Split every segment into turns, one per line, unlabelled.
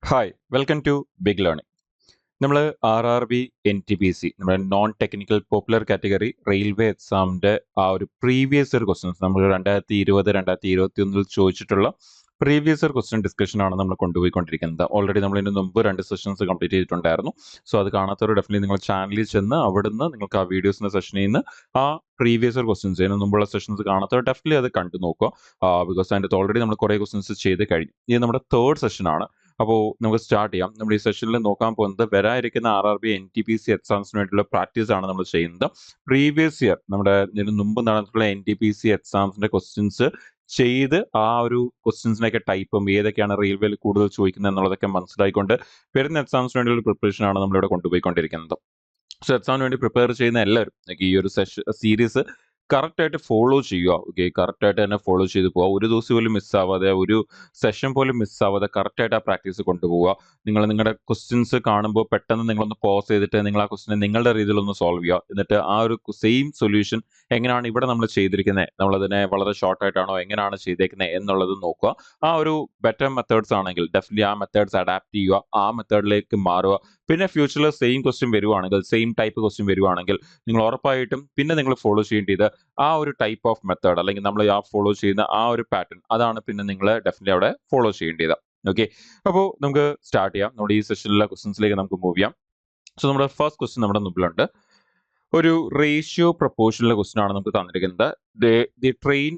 Hi welcome to big learning. നമ്മൾ RRB NTPC നമ്മുടെ non technical popular category railway എക്സാമിന്റെ ആ ഒരു പ്രീവിയസ് ഇയർ ക്വസ്റ്റ്യൻസ് നമ്മൾ 2020-2021 ചോദിച്ചിട്ടുള്ള പ്രീവിയസ് ഇയർ ക്വസ്റ്റ്യൻ ഡിസ്കഷൻ ആണ് നമ്മൾ കൊണ്ടുപോയിക്കൊണ്ടിരിക്കുന്നത്. ഓൾറെഡി നമ്മൾ ഇതിന് മുമ്പ് 2 സെഷൻസ് കംപ്ലീറ്റ് ചെയ്തിട്ടുണ്ടായിരുന്നു. സോ അത് കാണാത്തവർ ഡെഫിനറ്റ്ലി നിങ്ങൾ ചാനലിൽ ചെന്ന് അവിടുന്ന് നിങ്ങൾക്ക് ആ വീഡിയോസിന്റെ സെഷനിൽ നിന്ന് ആ പ്രീവിയസ് ഇയർ ക്വസ്റ്റ്യൻസ് അതിന് മുമ്പുള്ള സെഷൻസ് കാണാത്തവർ ഡെഫിനറ്റ്ലി അത് കണ്ടു നോക്കുക. ബിക്കോസ് അതിൻ്റെ ഓൾറെഡി നമ്മൾ കുറേ ക്വസ്റ്റ്യൻസ് ചെയ്ത് കഴിഞ്ഞു. ഇത് നമ്മുടെ തേർഡ് സെഷൻ ആണ്. അപ്പോൾ നമുക്ക് സ്റ്റാർട്ട് ചെയ്യാം. നമ്മൾ ഈ സെഷനിൽ നോക്കാൻ പോകുന്നത് വരാനിരിക്കുന്ന RRB NTPC എക്സാംസിന് വേണ്ടിയുള്ള പ്രാക്ടീസ് ആണ് നമ്മൾ ചെയ്യുന്നത്. പ്രീവിയസ് ഇയർ നമ്മുടെ ഇതിന് മുമ്പ് നടന്നിട്ടുള്ള NTPC എക്സാംസിന്റെ ക്വസ്റ്റ്യൻസ് ചെയ്ത് ആ ഒരു ക്വസ്റ്റ്യൻസിനൊക്കെ ടൈപ്പും ഏതൊക്കെയാണ് റെയിൽവേയിൽ കൂടുതൽ ചോദിക്കുന്നത് എന്നുള്ളതൊക്കെ മനസ്സിലായിക്കൊണ്ട് വരുന്ന എക്സാംസിന് വേണ്ടിയുള്ള പ്രിപ്പറേഷൻ ആണ് നമ്മളിവിടെ കൊണ്ടുപോയിക്കൊണ്ടിരിക്കുന്നത്. സോ എക്സാമിന് വേണ്ടി പ്രിപ്പയർ ചെയ്യുന്ന എല്ലാവരും ഈ ഒരു സീരീസ് കറക്റ്റായിട്ട് ഫോളോ ചെയ്യുക. ഓക്കെ, കറക്റ്റായിട്ട് തന്നെ ഫോളോ ചെയ്ത് പോവുക. ഒരു ദിവസം പോലും മിസ്സാവാതെ, ഒരു സെഷൻ പോലും മിസ്സാവാതെ കറക്റ്റായിട്ട് ആ പ്രാക്ടീസ് കൊണ്ടുപോവുക. നിങ്ങൾ നിങ്ങളുടെ ക്വസ്റ്റ്യൻസ് കാണുമ്പോൾ പെട്ടെന്ന് നിങ്ങളൊന്ന് പോസ് ചെയ്തിട്ട് നിങ്ങൾ ആ ക്വസ്റ്റിനെ നിങ്ങളുടെ രീതിയിലൊന്ന് സോൾവ് ചെയ്യുക. എന്നിട്ട് ആ ഒരു സെയിം സൊല്യൂഷൻ എങ്ങനെയാണ് ഇവിടെ നമ്മൾ ചെയ്തിരിക്കുന്നത്, നമ്മളതിനെ വളരെ ഷോർട്ടായിട്ടാണോ എങ്ങനെയാണ് ചെയ്തേക്കുന്നത് എന്നുള്ളത് നോക്കുക. ആ ഒരു ബെറ്റർ മെത്തേഡ്സ് ആണെങ്കിൽ ഡെഫിനറ്റ്ലി ആ മെത്തേഡ്സ് അഡാപ്റ്റ് ചെയ്യുക, ആ മെത്തേഡിലേക്ക് മാറുക. പിന്നെ ഫ്യൂച്ചറിൽ സെയിം ക്വസ്റ്റ്യൻ വരുവാണെങ്കിൽ, സെയിം ടൈപ്പ് ക്വസ്റ്റ്യൻ വരുവാണെങ്കിൽ നിങ്ങൾ ഉറപ്പായിട്ടും പിന്നെ നിങ്ങൾ ഫോളോ ചെയ്യേണ്ടത് ആ ഒരു ടൈപ്പ് ഓഫ് മെത്തേഡ്, അല്ലെങ്കിൽ നമ്മൾ ആ ഫോളോ ചെയ്യുന്ന ആ ഒരു പാറ്റേൺ, അതാണ് പിന്നെ നിങ്ങൾ ഡെഫിനറ്റ്ലി അവിടെ ഫോളോ ചെയ്യേണ്ടത്. ഓക്കെ, അപ്പോൾ നമുക്ക് സ്റ്റാർട്ട് ചെയ്യാം. നമ്മുടെ ഈ സെഷനിലെ ക്വസ്റ്റ്യൻസിലേക്ക് നമുക്ക് മൂവ് ചെയ്യാം. സോ നമ്മുടെ ഫസ്റ്റ് ക്വസ്റ്റ്യൻ നമ്മുടെ മുമ്പിലുണ്ട്. ഒരു റേഷ്യോ പ്രപ്പോർഷനിലെ ക്വസ്റ്റ്യൻ ആണ് നമുക്ക് തന്നിരിക്കുന്നത്. The train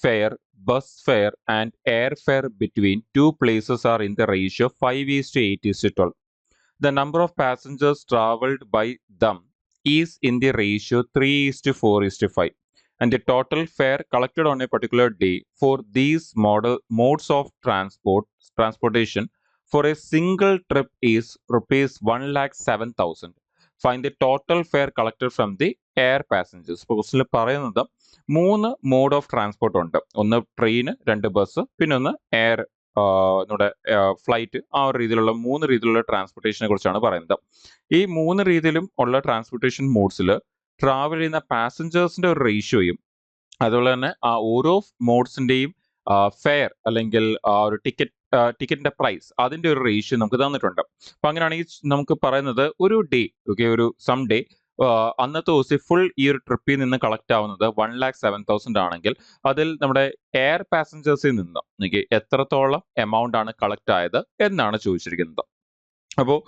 fair, bus fare and air fair between two places are in the ratio 5:8:12. The number of passengers traveled by them is in the ratio 3:4:5, and the total fare collected on a particular day for these modes of transportation for a single trip is rupees 1,07,000. Find the total fare collected from the air passengers. ഇപ്പോൾ ക്വസ്റ്റിൽ പറയുന്നത് 3 mode of transport ഉണ്ട്. ഒന്ന് train, 2 bus, പിന്നെ ഒന്ന് air, നമ്മുടെ flight. ആ ഒരു രീതിയിലുള്ള 3 രീതിയിലുള്ള ട്രാൻസ്പോർട്ടേഷനെ കുറിച്ചാണ് പറയുന്നത്. ഈ 3 രീതിയിലും ഉള്ള ട്രാൻസ്പോർട്ടേഷൻ മോഡ്സിൽ ട്രാവൽ ചെയ്യുന്ന പാസഞ്ചേഴ്സിന്റെ ഒരു റേഷ്യോയും അതുപോലെ തന്നെ ആ ഓരോ മോഡ്സിന്റെയും ഫെയർ അല്ലെങ്കിൽ ആ ഒരു ടിക്കറ്റിന്റെ പ്രൈസ്, അതിന്റെ ഒരു റേഷ്യോ നമുക്ക് തന്നിട്ടുണ്ട്. അപ്പൊ അങ്ങനെയാണെങ്കിൽ നമുക്ക് പറയുന്നത് ഒരു ഡേ, ഓക്കെ, ഒരു സം ഡേ അന്നത്തെ ദിവസം ഫുൾ ഈ ഒരു ട്രിപ്പിൽ നിന്ന് കളക്ട് ആവുന്നത് 1,07,000 ആണെങ്കിൽ അതിൽ നമ്മുടെ എയർ പാസഞ്ചേഴ്സിൽ നിന്ന് എത്രത്തോളം എമൗണ്ട് ആണ് കളക്ട് ആയത് എന്നാണ് ചോദിച്ചിരിക്കുന്നത്. അപ്പോൾ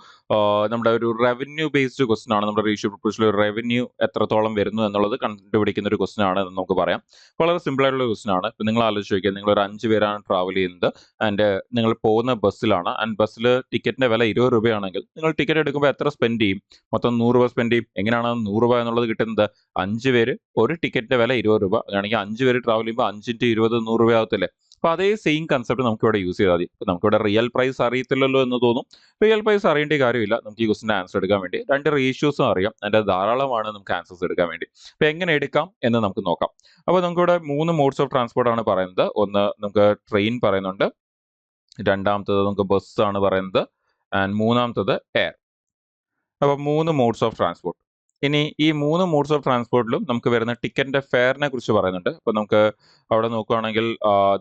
നമ്മുടെ ഒരു റവന്യൂ ബേസ്ഡ് ക്വസ്റ്റൻ ആണ്. നമ്മുടെ റേഷ്യോ പ്രപ്പോർഷനിൽ റവന്യൂ എത്രത്തോളം വരുന്നു എന്നുള്ളത് കണ്ടുപിടിക്കുന്ന ഒരു ക്വസ്റ്റൻ ആണ് എന്ന് നമുക്ക് പറയാം. വളരെ സിമ്പിൾ ആയിട്ടുള്ള ക്വസ്റ്റൻ ആണ്. ഇപ്പം നിങ്ങൾ ആലോചിച്ച് നോക്കിയാൽ, നിങ്ങൾ ഒരു 5 പേരാണ് ട്രാവൽ ചെയ്യുന്നത് ആൻഡ് നിങ്ങൾ പോകുന്ന ബസ്സിലാണ്. ആൻഡ് ബസ്സിൽ ടിക്കറ്റിന്റെ വില 20 രൂപയാണെങ്കിൽ നിങ്ങൾ ടിക്കറ്റ് എടുക്കുമ്പോൾ എത്ര സ്പെൻഡ് ചെയ്യും? മൊത്തം 100 രൂപ സ്പെൻഡ് ചെയ്യും. എങ്ങനെയാണ് 100 രൂപ എന്നുള്ളത് കിട്ടുന്നത്? 5 പേര്, ഒരു ടിക്കറ്റിന്റെ വില 20 രൂപ ആണെങ്കിൽ 5 പേര് ട്രാവൽ ചെയ്യുമ്പോൾ 5 × 20 100 രൂപ ആകത്തില്ലേ? അപ്പൊ അതേ സെയിം കൺസെപ്റ്റ് നമുക്ക് ഇവിടെ യൂസ് ചെയ്താൽ മതി. നമുക്കിവിടെ റിയൽ പ്രൈസ് അറിയത്തില്ലല്ലോ എന്ന് തോന്നും. റിയൽ പ്രൈസ് അറിയേണ്ട കാര്യമില്ല. നമുക്ക് ഈ ക്വസ്റ്റിന്റെ ആൻസർ എടുക്കാൻ വേണ്ടി 2 റേഷ്യോസും അറിയാം. അതിന്റെ ധാരാളമാണ് നമുക്ക് ആൻസേഴ്സ് എടുക്കാൻ വേണ്ടി. അപ്പൊ എങ്ങനെ എടുക്കാം എന്ന് നമുക്ക് നോക്കാം. അപ്പോൾ നമുക്കിവിടെ 3 മോഡ്സ് ഓഫ് ട്രാൻസ്പോർട്ട് ആണ് പറയുന്നത്. ഒന്ന് നമുക്ക് ട്രെയിൻ പറയുന്നുണ്ട്, രണ്ടാമത്തത് നമുക്ക് ബസ് ആണ് പറയുന്നത്, ആൻഡ് മൂന്നാമത്തത് എയർ. അപ്പൊ 3 മോഡ്സ് ഓഫ് ട്രാൻസ്പോർട്ട്. ഇനി ഈ 3 മോഡ്സ് ഓഫ് ട്രാൻസ്പോർട്ടിലും നമുക്ക് വരുന്ന ടിക്കറ്റിന്റെ ഫെയറിനെ കുറിച്ച് പറയുന്നുണ്ട്. അപ്പൊ നമുക്ക് അവിടെ നോക്കുകയാണെങ്കിൽ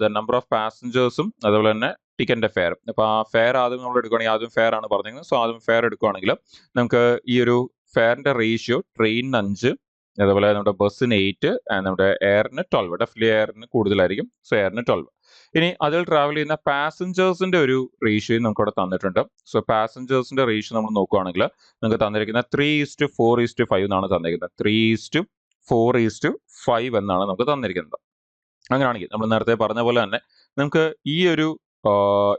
ദ നമ്പർ ഓഫ് പാസഞ്ചേഴ്സും അതുപോലെ തന്നെ ടിക്കറ്റിന്റെ ഫെയർ. അപ്പൊ ആ ഫെയർ ആദ്യം നമ്മൾ എടുക്കുകയാണെങ്കിൽ, ആദ്യം ഫെയർ ആണ് പറഞ്ഞിരിക്കുന്നത്. സോ ആദ്യം ഫെയർ എടുക്കുകയാണെങ്കിൽ നമുക്ക് ഈ ഒരു ഫെയറിന്റെ റേഷ്യോ ട്രെയിനിന് 5, അതുപോലെ നമ്മുടെ ബസ്സിന് 8, നമ്മുടെ എയറിന് 12. ഡെഫിനറ്റ്ലി എയറിന് കൂടുതലായിരിക്കും. സോ എയറിന് 12. ഇനി അതിൽ ട്രാവൽ ചെയ്യുന്ന പാസഞ്ചേഴ്സിന്റെ ഒരു റേഷ്യോ നമുക്ക് അവിടെ തന്നിട്ടുണ്ട്. സോ പാസഞ്ചേഴ്സിന്റെ റേഷ്യോ നമ്മൾ നോക്കുകയാണെങ്കിൽ നിങ്ങൾക്ക് തന്നിരിക്കുന്ന 3:4:5 എന്നാണ് തന്നിരിക്കുന്നത്. 3:4:5 എന്നാണ് നമുക്ക് തന്നിരിക്കുന്നത്. അങ്ങനെയാണെങ്കിൽ നമ്മൾ നേരത്തെ പറഞ്ഞ പോലെ തന്നെ നമുക്ക് ഈ ഒരു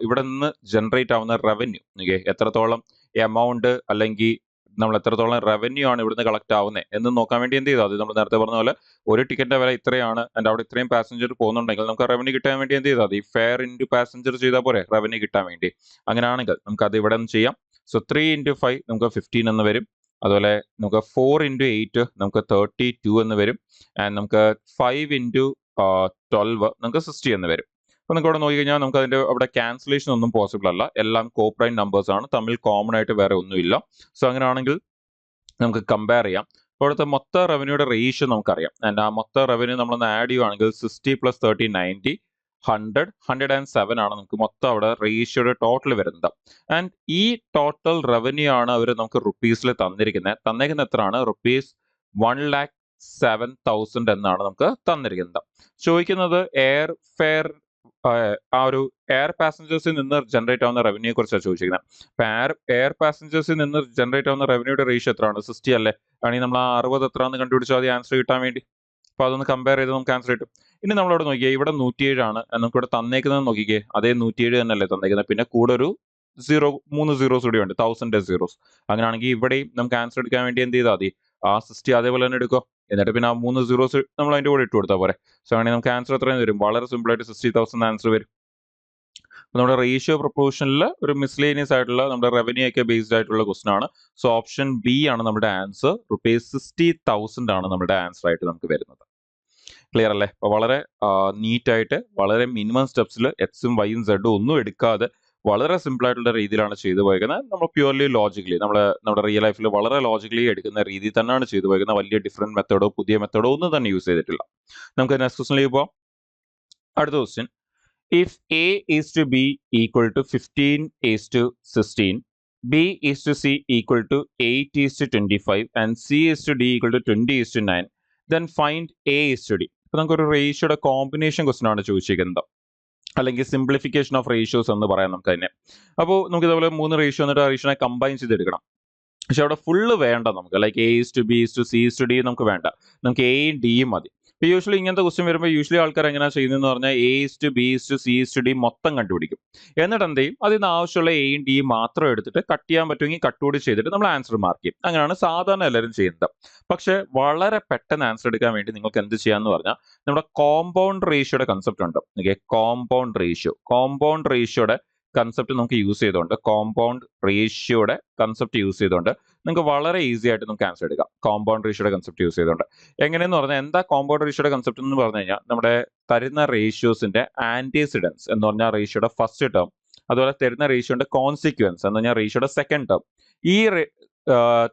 ഇവിടെ നിന്ന് ജനറേറ്റ് ആവുന്ന റവന്യൂ, എത്രത്തോളം എമൗണ്ട് അല്ലെങ്കിൽ നമ്മൾ എത്രത്തോളം റവന്യൂ ആണ് ഇവിടുന്ന് കളക്ട് ആവുന്നത് എന്ന് നോക്കാൻ വേണ്ടി എന്ത് ചെയ്താൽ, അത് നമ്മൾ നേരത്തെ പറഞ്ഞ പോലെ ഒരു ടിക്കറ്റിന്റെ വില ഇത്രയാണ് ആൻഡ് അവിടെ ഇത്രയും പാസഞ്ചർ പോകുന്നുണ്ടെങ്കിൽ നമുക്ക് റവന്യൂ കിട്ടാൻ വേണ്ടി എന്ത് ചെയ്താൽ, ഈ ഫെയർ ഇൻറ്റു പാസഞ്ചർ ചെയ്താൽ പോരെ റവന്യൂ കിട്ടാൻ വേണ്ടി. അങ്ങനെയാണെങ്കിൽ നമുക്ക് അത് ഇവിടെ നിന്ന് ചെയ്യാം. സോ 3 × 5 നമുക്ക് 15 എന്ന് വരും. അതുപോലെ നമുക്ക് 4 × 8 നമുക്ക് 32 എന്ന് വരും. ആൻഡ് നമുക്ക് 5 × 12 നമുക്ക് 60 എന്ന് വരും. അപ്പൊ നിങ്ങൾക്ക് അവിടെ നോക്കിക്കഴിഞ്ഞാൽ നമുക്ക് അതിന്റെ അവിടെ ക്യാൻസലേഷൻ ഒന്നും പോസിബിൾ അല്ല. എല്ലാം കോപ്രൈൻ നമ്പേഴ്സ് ആണ്, തമ്മിൽ കോമൺ ആയിട്ട് വേറെ ഒന്നുമില്ല. സോ അങ്ങനെയാണെങ്കിൽ നമുക്ക് കമ്പയർ ചെയ്യാം. അപ്പോൾ അവിടുത്തെ മൊത്ത റവന്യൂയുടെ റേഷ്യോ നമുക്കറിയാം. ആൻഡ് ആ മൊത്ത റവന്യൂ നമ്മളൊന്ന് ആഡ് ചെയ്യുവാണെങ്കിൽ 60 + 30 90, 100, 107 ആണ് നമുക്ക് മൊത്തം അവിടെ റേഷ്യോയുടെ ടോട്ടൽ വരുന്നത്. ആൻഡ് ഈ ടോട്ടൽ റവന്യൂ ആണ് അവർ നമുക്ക് റുപ്പീസിൽ തന്നിരിക്കുന്നത്. തന്നേക്കുന്ന എത്രയാണ്? റുപ്പീസ് 1,07,000 എന്നാണ് നമുക്ക് തന്നിരിക്കുന്നത്. ചോദിക്കുന്നത് എയർ ഫെയർ, ആ ഒരു എയർ പാസഞ്ചേഴ്സിൽ നിന്ന് ജനറേറ്റ് ആവുന്ന റവന്യൂയെ കുറിച്ചാണ് ചോദിച്ചിരിക്കുന്നത്. അപ്പൊ എയർ പാസഞ്ചേഴ്സിൽ നിന്ന് ജനറേറ്റ് ആവുന്ന റവന്യൂയുടെ റേഷ്യോ എത്രയാണ്? 60 അല്ലേ? ആണെങ്കിൽ നമ്മൾ ആ 60 എത്രയാണെന്ന് കണ്ടുപിടിച്ചാൽ മതി ആൻസർ കിട്ടാൻ വേണ്ടി. അപ്പൊ അതൊന്ന് കമ്പയർ ചെയ്ത് നമുക്ക് ആൻസർ കിട്ടും. ഇനി നമ്മളവിടെ നോക്കിയേ, ഇവിടെ 107 ആണ് നമുക്ക് ഇവിടെ തന്നേക്കുന്നത്. നോക്കിക്കേ, അതേ 107 തന്നെയല്ലേ തന്നേക്കുന്നത്. പിന്നെ കൂടെ ഒരു 3 സീറോസ് കൂടി ഉണ്ട്, 1000 സീറോസ്. അങ്ങനെയാണെങ്കിൽ ഇവിടെയും നമുക്ക് ആൻസർ എടുക്കാൻ വേണ്ടി എന്ത് ചെയ്താൽ മതി? ആ 60 അതേപോലെ തന്നെ എടുക്കുക. എന്നിട്ട് പിന്നെ ആ 3 സീറോസ് നമ്മൾ അതിന്റെ കൂടെ ഇട്ട് കൊടുത്താൽ പോരെ. സോ ആണെങ്കിൽ നമുക്ക് ആൻസർ എത്രയും വരും? വളരെ സിമ്പിൾ ആയിട്ട് 60,000 ആൻസർ വരും. നമ്മുടെ റേഷ്യോ പ്രൊപ്പോർഷനിൽ ഒരു മിസ്ലേനിയസ് ആയിട്ടുള്ള നമ്മുടെ റവന്യൂ ഒക്കെ ബേസ്ഡ് ആയിട്ടുള്ള ക്വസ്റ്റൻ ആണ്. സോ ഓപ്ഷൻ ബി ആണ് നമ്മുടെ ആൻസർ. ₹60,000 ആണ് നമ്മുടെ ആൻസർ ആയിട്ട് നമുക്ക് വരുന്നത്. ക്ലിയർ അല്ലേ? അപ്പോൾ വളരെ നീറ്റ് ആയിട്ട് വളരെ മിനിമം സ്റ്റെപ്സിൽ എക്സും വൈയും സെഡും ഒന്നും എടുക്കാതെ വളരെ സിമ്പിൾ ആയിട്ടുള്ള രീതിയിലാണ് ചെയ്തു പോയിരിക്കുന്നത്. നമ്മൾ പ്യുവർലി ലോജിക്കലി നമ്മുടെ റിയൽ ലൈഫിൽ വളരെ ലോജിക്കലി എടുക്കുന്ന രീതിയിൽ തന്നെയാണ് ചെയ്തു പോയിരിക്കുന്നത്. വലിയ ഡിഫറെന്റ് മെത്തേഡോ പുതിയ മെത്തേഡോ ഒന്നും തന്നെ യൂസ് ചെയ്തിട്ടില്ല. നമുക്ക് നെക്സ്റ്റ് ക്വസ്റ്റനിലേക്ക് പോവാം. അടുത്ത question, if A is to B equal to 15 is to 16, B is to C equal to 8 is to 25, and C is to D equal to 20 is to 9, then find A is to D. അപ്പോൾ നമുക്കൊരു റേഷ്യോയുടെ combination question ആണ് ചോദിച്ചിരിക്കുന്നത്, അല്ലെങ്കിൽ simplification of ratios എന്ന് പറയാം നമുക്ക് അതിനെ. അപ്പോൾ നമുക്ക് ഇതേപോലെ 3 റേഷ്യോ എന്നിട്ട് ആ റേഷ്യോനെ കമ്പൈൻ ചെയ്തെടുക്കണം. പക്ഷെ അവിടെ ഫുള്ള് വേണ്ട നമുക്ക്, like A is to B is to C is to D നമുക്ക് വേണ്ട. നമുക്ക് എയും ഡിയും മതി. ഇപ്പോൾ യൂഷ്വലി ഇങ്ങനത്തെ ക്വസ്റ്റ്യൻ വരുമ്പോൾ യൂഷ്വലി ആൾക്കാർ എങ്ങനെയാണ് ചെയ്യുന്നതെന്ന് പറഞ്ഞാൽ A is to B is to C is to D മൊത്തം കണ്ടുപിടിക്കും. എന്നിട്ട് എന്ത് ചെയ്യും? അതിൽ നിന്ന് ആവശ്യമുള്ള എയും ഡിയും മാത്രം എടുത്തിട്ട് കട്ട് ചെയ്യാൻ പറ്റുമെങ്കിൽ കട്ടുകൂടി ചെയ്തിട്ട് നമ്മൾ ആൻസർ മാർക്ക് ചെയ്യും. അങ്ങനെയാണ് സാധാരണ എല്ലാവരും ചെയ്യുന്നത്. പക്ഷെ വളരെ പെട്ടെന്ന് ആൻസർ എടുക്കാൻ വേണ്ടി നിങ്ങൾക്ക് എന്ത് ചെയ്യാന്ന് പറഞ്ഞാൽ നമ്മുടെ കോമ്പൗണ്ട് റേഷ്യോയുടെ കൺസെപ്റ്റ് ഉണ്ട്. ഓക്കെ, കോമ്പൗണ്ട് റേഷ്യോയുടെ കൺസെപ്റ്റ് നമുക്ക് യൂസ് ചെയ്തുകൊണ്ട്, കോമ്പൗണ്ട് റേഷ്യോയുടെ കൺസെപ്റ്റ് യൂസ് ചെയ്തുകൊണ്ട് നിങ്ങൾക്ക് വളരെ ഈസി ആയിട്ട് നമുക്ക് ആൻസർ എടുക്കാം. കോമ്പൗണ്ട് റേഷ്യോയുടെ കൺസെപ്റ്റ് യൂസ് ചെയ്തുകൊണ്ട് എങ്ങനെയെന്ന് പറഞ്ഞാൽ, എന്താ കോമ്പൗണ്ട് റേഷ്യോയുടെ കൺസെപ്റ്റ് എന്ന് പറഞ്ഞു കഴിഞ്ഞാൽ, നമ്മുടെ തരുന്ന റേഷ്യോസിന്റെ ആന്റിസിഡൻസ് എന്ന് പറഞ്ഞാൽ റേഷ്യോയുടെ ഫസ്റ്റ് ടേം, അതുപോലെ തരുന്ന റേഷ്യോയുടെ കോൺസിക്വൻസ് എന്ന് പറഞ്ഞാൽ റേഷ്യോയുടെ സെക്കൻഡ് ടേം, ഈ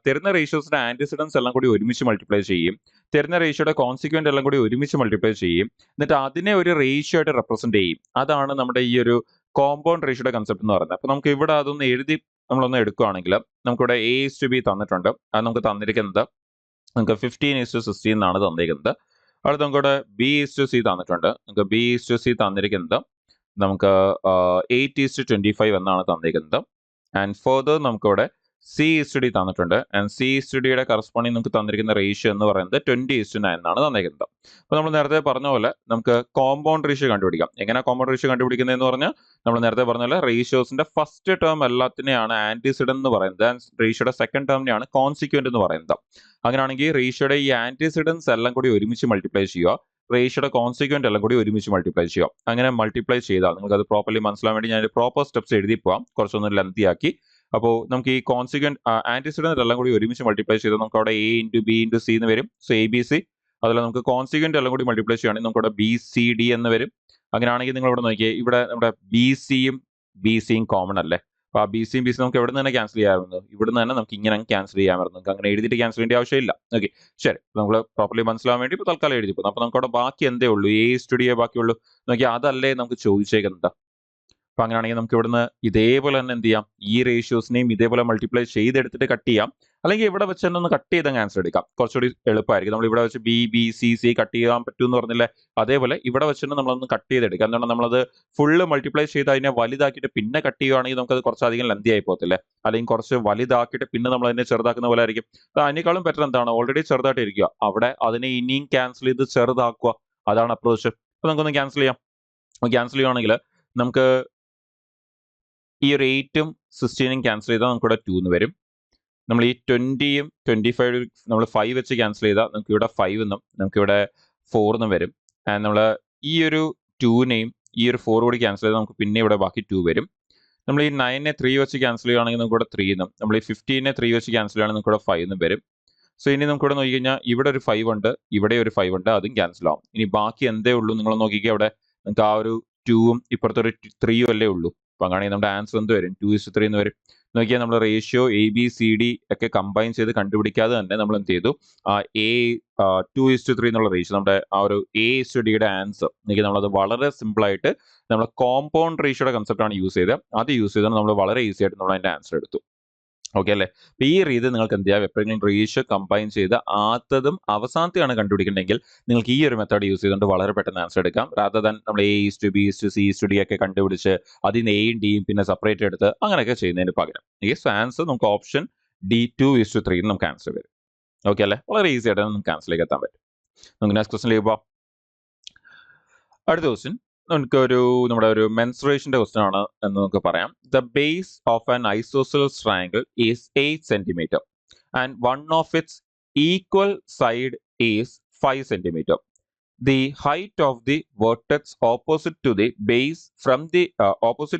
തരുന്ന റേഷ്യോസിന്റെ ആന്റിസിഡൻസ് എല്ലാം കൂടി ഒരുമിച്ച് മൾട്ടിപ്ലൈ ചെയ്യും, തരുന്ന റേഷ്യോയുടെ കോൺസിക്വന്റ് എല്ലാം കൂടി ഒരുമിച്ച് മൾട്ടിപ്ലൈ ചെയ്യും, എന്നിട്ട് അതിനെ ഒരു റേഷ്യോ ആയിട്ട് റെപ്രസെന്റ് ചെയ്യും. അതാണ് നമ്മുടെ ഈ ഒരു കോമ്പൗണ്ട് റേഷ്യോയുടെ കൺസെപ്റ്റ് എന്ന് പറയുന്നത്. അപ്പൊ നമുക്ക് ഇവിടെ അതൊന്ന് എഴുതി നമ്മളൊന്ന് എടുക്കുകയാണെങ്കിൽ, നമുക്കിവിടെ എ ഇസ് ടു ബി തന്നിട്ടുണ്ട്. അത് നമുക്ക് തന്നിരിക്കുന്നത് നമുക്ക് 15 is to 16 എന്നാണ് തന്നിരിക്കുന്നത്. അടുത്ത് നമുക്കിവിടെ ബി ഇസ് ടു സി തന്നിട്ടുണ്ട്. നമുക്ക് ബി ഇസ് ടു സി തന്നിരിക്കുന്നത് നമുക്ക് 8 is to 25 എന്നാണ് തന്നിരിക്കുന്നത്. ആൻഡ് ഫർദർ നമുക്കിവിടെ സി ഇസ് ടു ഡി തന്നിട്ടുണ്ട്. ആൻഡ് സി ഇസ് ടു ഡിയുടെ കറസ്പോണ്ടിങ് നമുക്ക് തന്നിരിക്കുന്ന റേഷ്യോ എന്ന് പറയുന്നത് 20 is to 9 എന്നാണ് തന്നിരിക്കുന്നത്. അപ്പോൾ നമ്മൾ നേരത്തെ പറഞ്ഞ പോലെ നമുക്ക് കോമ്പൗണ്ട് റേഷ്യോ കണ്ടുപിടിക്കാം. എങ്ങനെ കോമ്പൗണ്ട് റേഷ്യോ കണ്ടുപിടിക്കുന്നതെന്ന് പറഞ്ഞാൽ, നമ്മൾ നേരത്തെ പറഞ്ഞ പോലെ റേഷ്യോസിന്റെ ഫസ്റ്റ് ടേം എല്ലാത്തിനെയാണ് ആന്റിസിഡന്റ് എന്ന് പറയുന്നത്, ആൻഡ് റേഷ്യോയുടെ സെക്കൻഡ് ടേമിനെയാണ് കോൺസിക്വന്റ് എന്ന് പറയുന്നത്. അങ്ങനെയാണെങ്കിൽ റേഷ്യോയുടെ ഈ ആന്റിസിഡൻസ് എല്ലാം കൂടി ഒരുമിച്ച് മൾട്ടിപ്ലൈ ചെയ്യുക, റേഷ്യോയുടെ കോൺസിക്വന്റ് എല്ലാം കൂടി ഒരുമിച്ച് മൾട്ടിപ്ലൈ ചെയ്യുക. അങ്ങനെ മൾട്ടിപ്ലൈ ചെയ്താൽ നിങ്ങൾക്ക് അത് പ്രോപ്പർലി മനസ്സിലാൻ വേണ്ടി ഞാൻ പ്രോപ്പർ സ്റ്റെപ്സ് എഴുതി പോവാം, കുറച്ചൊന്ന് ലെങ്തി ആക്കി. അപ്പോൾ നമുക്ക് ഈ കോൺസിക്വന്റ് ആന്റിസിഡന്റ് എല്ലാം കൂടി ഒരുമിച്ച് മൾട്ടിപ്ലൈ ചെയ്താൽ നമുക്ക് അവിടെ A into B into C എന്ന് വരും. So A B C. അതുപോലെ നമുക്ക് കോൺസിക്വന്റ് എല്ലാം കൂടി മൾട്ടിപ്ലൈ ചെയ്യുകയാണെങ്കിൽ നമുക്ക് അവിടെ ബി സി ഡി എന്ന് വരും. അങ്ങനെയാണെങ്കിൽ നിങ്ങൾ ഇവിടെ നോക്കിയേ, ഇവിടെ നമ്മുടെ ബി സിയും കോമൺ അല്ലേ? അപ്പോൾ ആ ബി സിയും നമുക്ക് എവിടെ നിന്ന് തന്നെ ക്യാൻസൽ ചെയ്യാമായിരുന്നു. ഇവിടുന്ന് തന്നെ നമുക്ക് ഇങ്ങനെ ക്യാൻസൽ ചെയ്യാമായിരുന്നു. നമുക്ക് അങ്ങനെ എഴുതിയിട്ട് ക്യാൻസൽ ചെയ്യേണ്ട ആവശ്യമില്ല. ഓക്കെ, ശരി. നമ്മൾ പ്രോപ്പർലി മനസ്സിലാവാൻ വേണ്ടി ഇപ്പോൾ തൽക്കാലം എഴുതി പോകുന്നു. അപ്പോൾ നമുക്ക് അവിടെ ബാക്കി എന്തേ ഉള്ളൂ? എ സ്റ്റുഡിയോ ബാക്കിയുള്ളൂ. നോക്കിയാൽ അതല്ലേ നമുക്ക് ചോദിച്ചേക്കുന്നത്. അപ്പൊ അങ്ങനെയാണെങ്കിൽ നമുക്ക് ഇവിടുന്ന് ഇതേപോലെ തന്നെ എന്ത് ചെയ്യാം? ഈ റേഷ്യോസിനെയും ഇതേപോലെ മൾട്ടിപ്ലൈ ചെയ്തെടുത്തിട്ട് കട്ട് ചെയ്യാം. അല്ലെങ്കിൽ ഇവിടെ വെച്ച് തന്നെ ഒന്ന് കട്ട് ചെയ്ത് ആൻസർ എടുക്കാം. കുറച്ചുകൂടി എളുപ്പമായിരിക്കും. നമ്മൾ ഇവിടെ വെച്ച് B B C C cut ചെയ്യാൻ പറ്റും എന്ന് പറഞ്ഞില്ലേ, അതേപോലെ ഇവിടെ വെച്ചിട്ട് നമ്മളൊന്ന് കട്ട് ചെയ്തെടുക്കാം. എന്താണ്, നമ്മളത് ഫുള്ള് മൾട്ടിപ്ലൈ ചെയ്ത് അതിനെ വലുതാക്കിയിട്ട് പിന്നെ കട്ട് ചെയ്യുകയാണെങ്കിൽ നമുക്കത് കുറച്ചധികം ലെന്തി ആയി പോകത്തില്ലേ? അല്ലെങ്കിൽ കുറച്ച് വലുതാക്കിയിട്ട് പിന്നെ നമ്മൾ അതിനെ ചെറുതാക്കുന്ന പോലെ ആയിരിക്കും. അതിനേക്കാളും ബെറ്റർ എന്താണ്, ഓൾറെഡി ചെറുതായിട്ട് ഇരിക്കുക, അവിടെ അതിനെ ഇനിയും ക്യാൻസൽ ചെയ്ത് ചെറുതാക്കുക. അതാണ് അപ്രോച്ച്. അപ്പൊ നമുക്കൊന്ന് ക്യാൻസൽ ചെയ്യാം. ക്യാൻസൽ ചെയ്യുകയാണെങ്കിൽ നമുക്ക് ഈ ഒരു 8ഉം 16ഉം ക്യാൻസൽ ചെയ്താൽ നമുക്കിവിടെ 2 എന്ന് വരും. നമ്മൾ ഈ 20യും 25 നമ്മൾ 5 വെച്ച് ക്യാൻസൽ ചെയ്താൽ നമുക്ക് ഇവിടെ 5 എന്നും നമുക്കിവിടെ 4 എന്നും വരും. ആൻഡ് നമ്മൾ ഈ ഒരു 2നെയും ഈ ഒരു 4 കൂടി ക്യാൻസൽ ചെയ്താൽ നമുക്ക് പിന്നെ ഇവിടെ ബാക്കി 2 വരും. നമ്മൾ ഈ 9നെ 3 വെച്ച് ക്യാൻസൽ ചെയ്യുകയാണെങ്കിൽ നമുക്ക് ഇവിടെ 3 എന്നും, നമ്മൾ ഈ 15നെ 3 വെച്ച് ക്യാൻസൽ ചെയ്യുകയാണെങ്കിൽ നമുക്ക് ഇവിടെ 5 എന്നും വരും. സോ ഇനി നമുക്കിവിടെ നോക്കി കഴിഞ്ഞാൽ ഇവിടെ ഒരു 5 ഉണ്ട്, ഇവിടെ ഒരു 5 ഉണ്ട്, അതും ക്യാൻസൽ ആവും. ഇനി ബാക്കി എന്തേ ഉള്ളൂ നിങ്ങൾ നോക്കിക്കുക, അവിടെ നിങ്ങൾക്ക് ആ ഒരു 2ഉം ഇപ്പുറത്തെ ഒരു 3ഉം അല്ലേ ഉള്ളൂ. അപ്പൊ അങ്ങനെയാണെങ്കിൽ നമ്മുടെ ആൻസർ എന്ത് വരും? 2:3 എന്ന് വരും. നോക്കിയാൽ നമ്മൾ റേഷ്യോ ABCD ഒക്കെ കമ്പൈൻ ചെയ്ത് കണ്ടുപിടിക്കാതെ തന്നെ നമ്മൾ എന്ത് ചെയ്തു A 2:3 എന്നുള്ള റേഷ്യോ നമ്മുടെ ആ ഒരു A:Dയുടെ ആൻസർ നോക്കി നമ്മളത് വളരെ സിമ്പിൾ ആയിട്ട് നമ്മൾ കോമ്പൗണ്ട് റേഷ്യോയുടെ കൺസെപ്റ്റ് ആണ് യൂസ് ചെയ്തത്. അത് യൂസ് ചെയ്ത് നമ്മൾ വളരെ ഈസി ആയിട്ട് നമ്മൾ അതിന്റെ ആൻസർ എടുത്തു. ഓക്കെ അല്ലേ? അപ്പൊ ഈ രീതി നിങ്ങൾക്ക് എന്ത് ചെയ്യാം, എപ്പോഴെങ്കിലും റേഷ്യോ കമ്പൈൻ ചെയ്ത് ആദ്യതും അവസാനത്തെയാണ് കണ്ടുപിടിക്കുന്നുണ്ടെങ്കിൽ നിങ്ങൾക്ക് ഈ ഒരു മെത്തേഡ് യൂസ് ചെയ്തുകൊണ്ട് വളരെ പെട്ടെന്ന് ആൻസർ എടുക്കാം. റാദർ ദാൻ നമ്മൾ A:B:C:D ഒക്കെ കണ്ടുപിടിച്ച് അതിന് Aയും Dയും പിന്നെ സെപ്പറേറ്റ് എടുത്ത് അങ്ങനെയൊക്കെ ചെയ്യുന്നതിന് പകരം സോ ആൻസർ നമുക്ക് ഓപ്ഷൻ D2:3 നമുക്ക് ആൻസർ വരും. ഓക്കെ അല്ലേ? വളരെ ഈസി ആയിട്ട് നമുക്ക് ആൻസറിലേക്ക് എത്താൻ പറ്റും. നമുക്ക് നെക്സ്റ്റ് ക്വസ്റ്റിനിലേക്ക് പോവാം. അടുത്ത ക്വസ്റ്റ്യൻ നമുക്കൊരു നമ്മുടെ ഒരു മെൻസുറേഷന്റെ ക്വസ്റ്റ്യൻ ആണ് എന്ന് നമുക്ക് പറയാം. The base of an isosceles triangle is 8 centimetre and one of its equal side is 5 centimetre. The height of the vertex opposite to the base from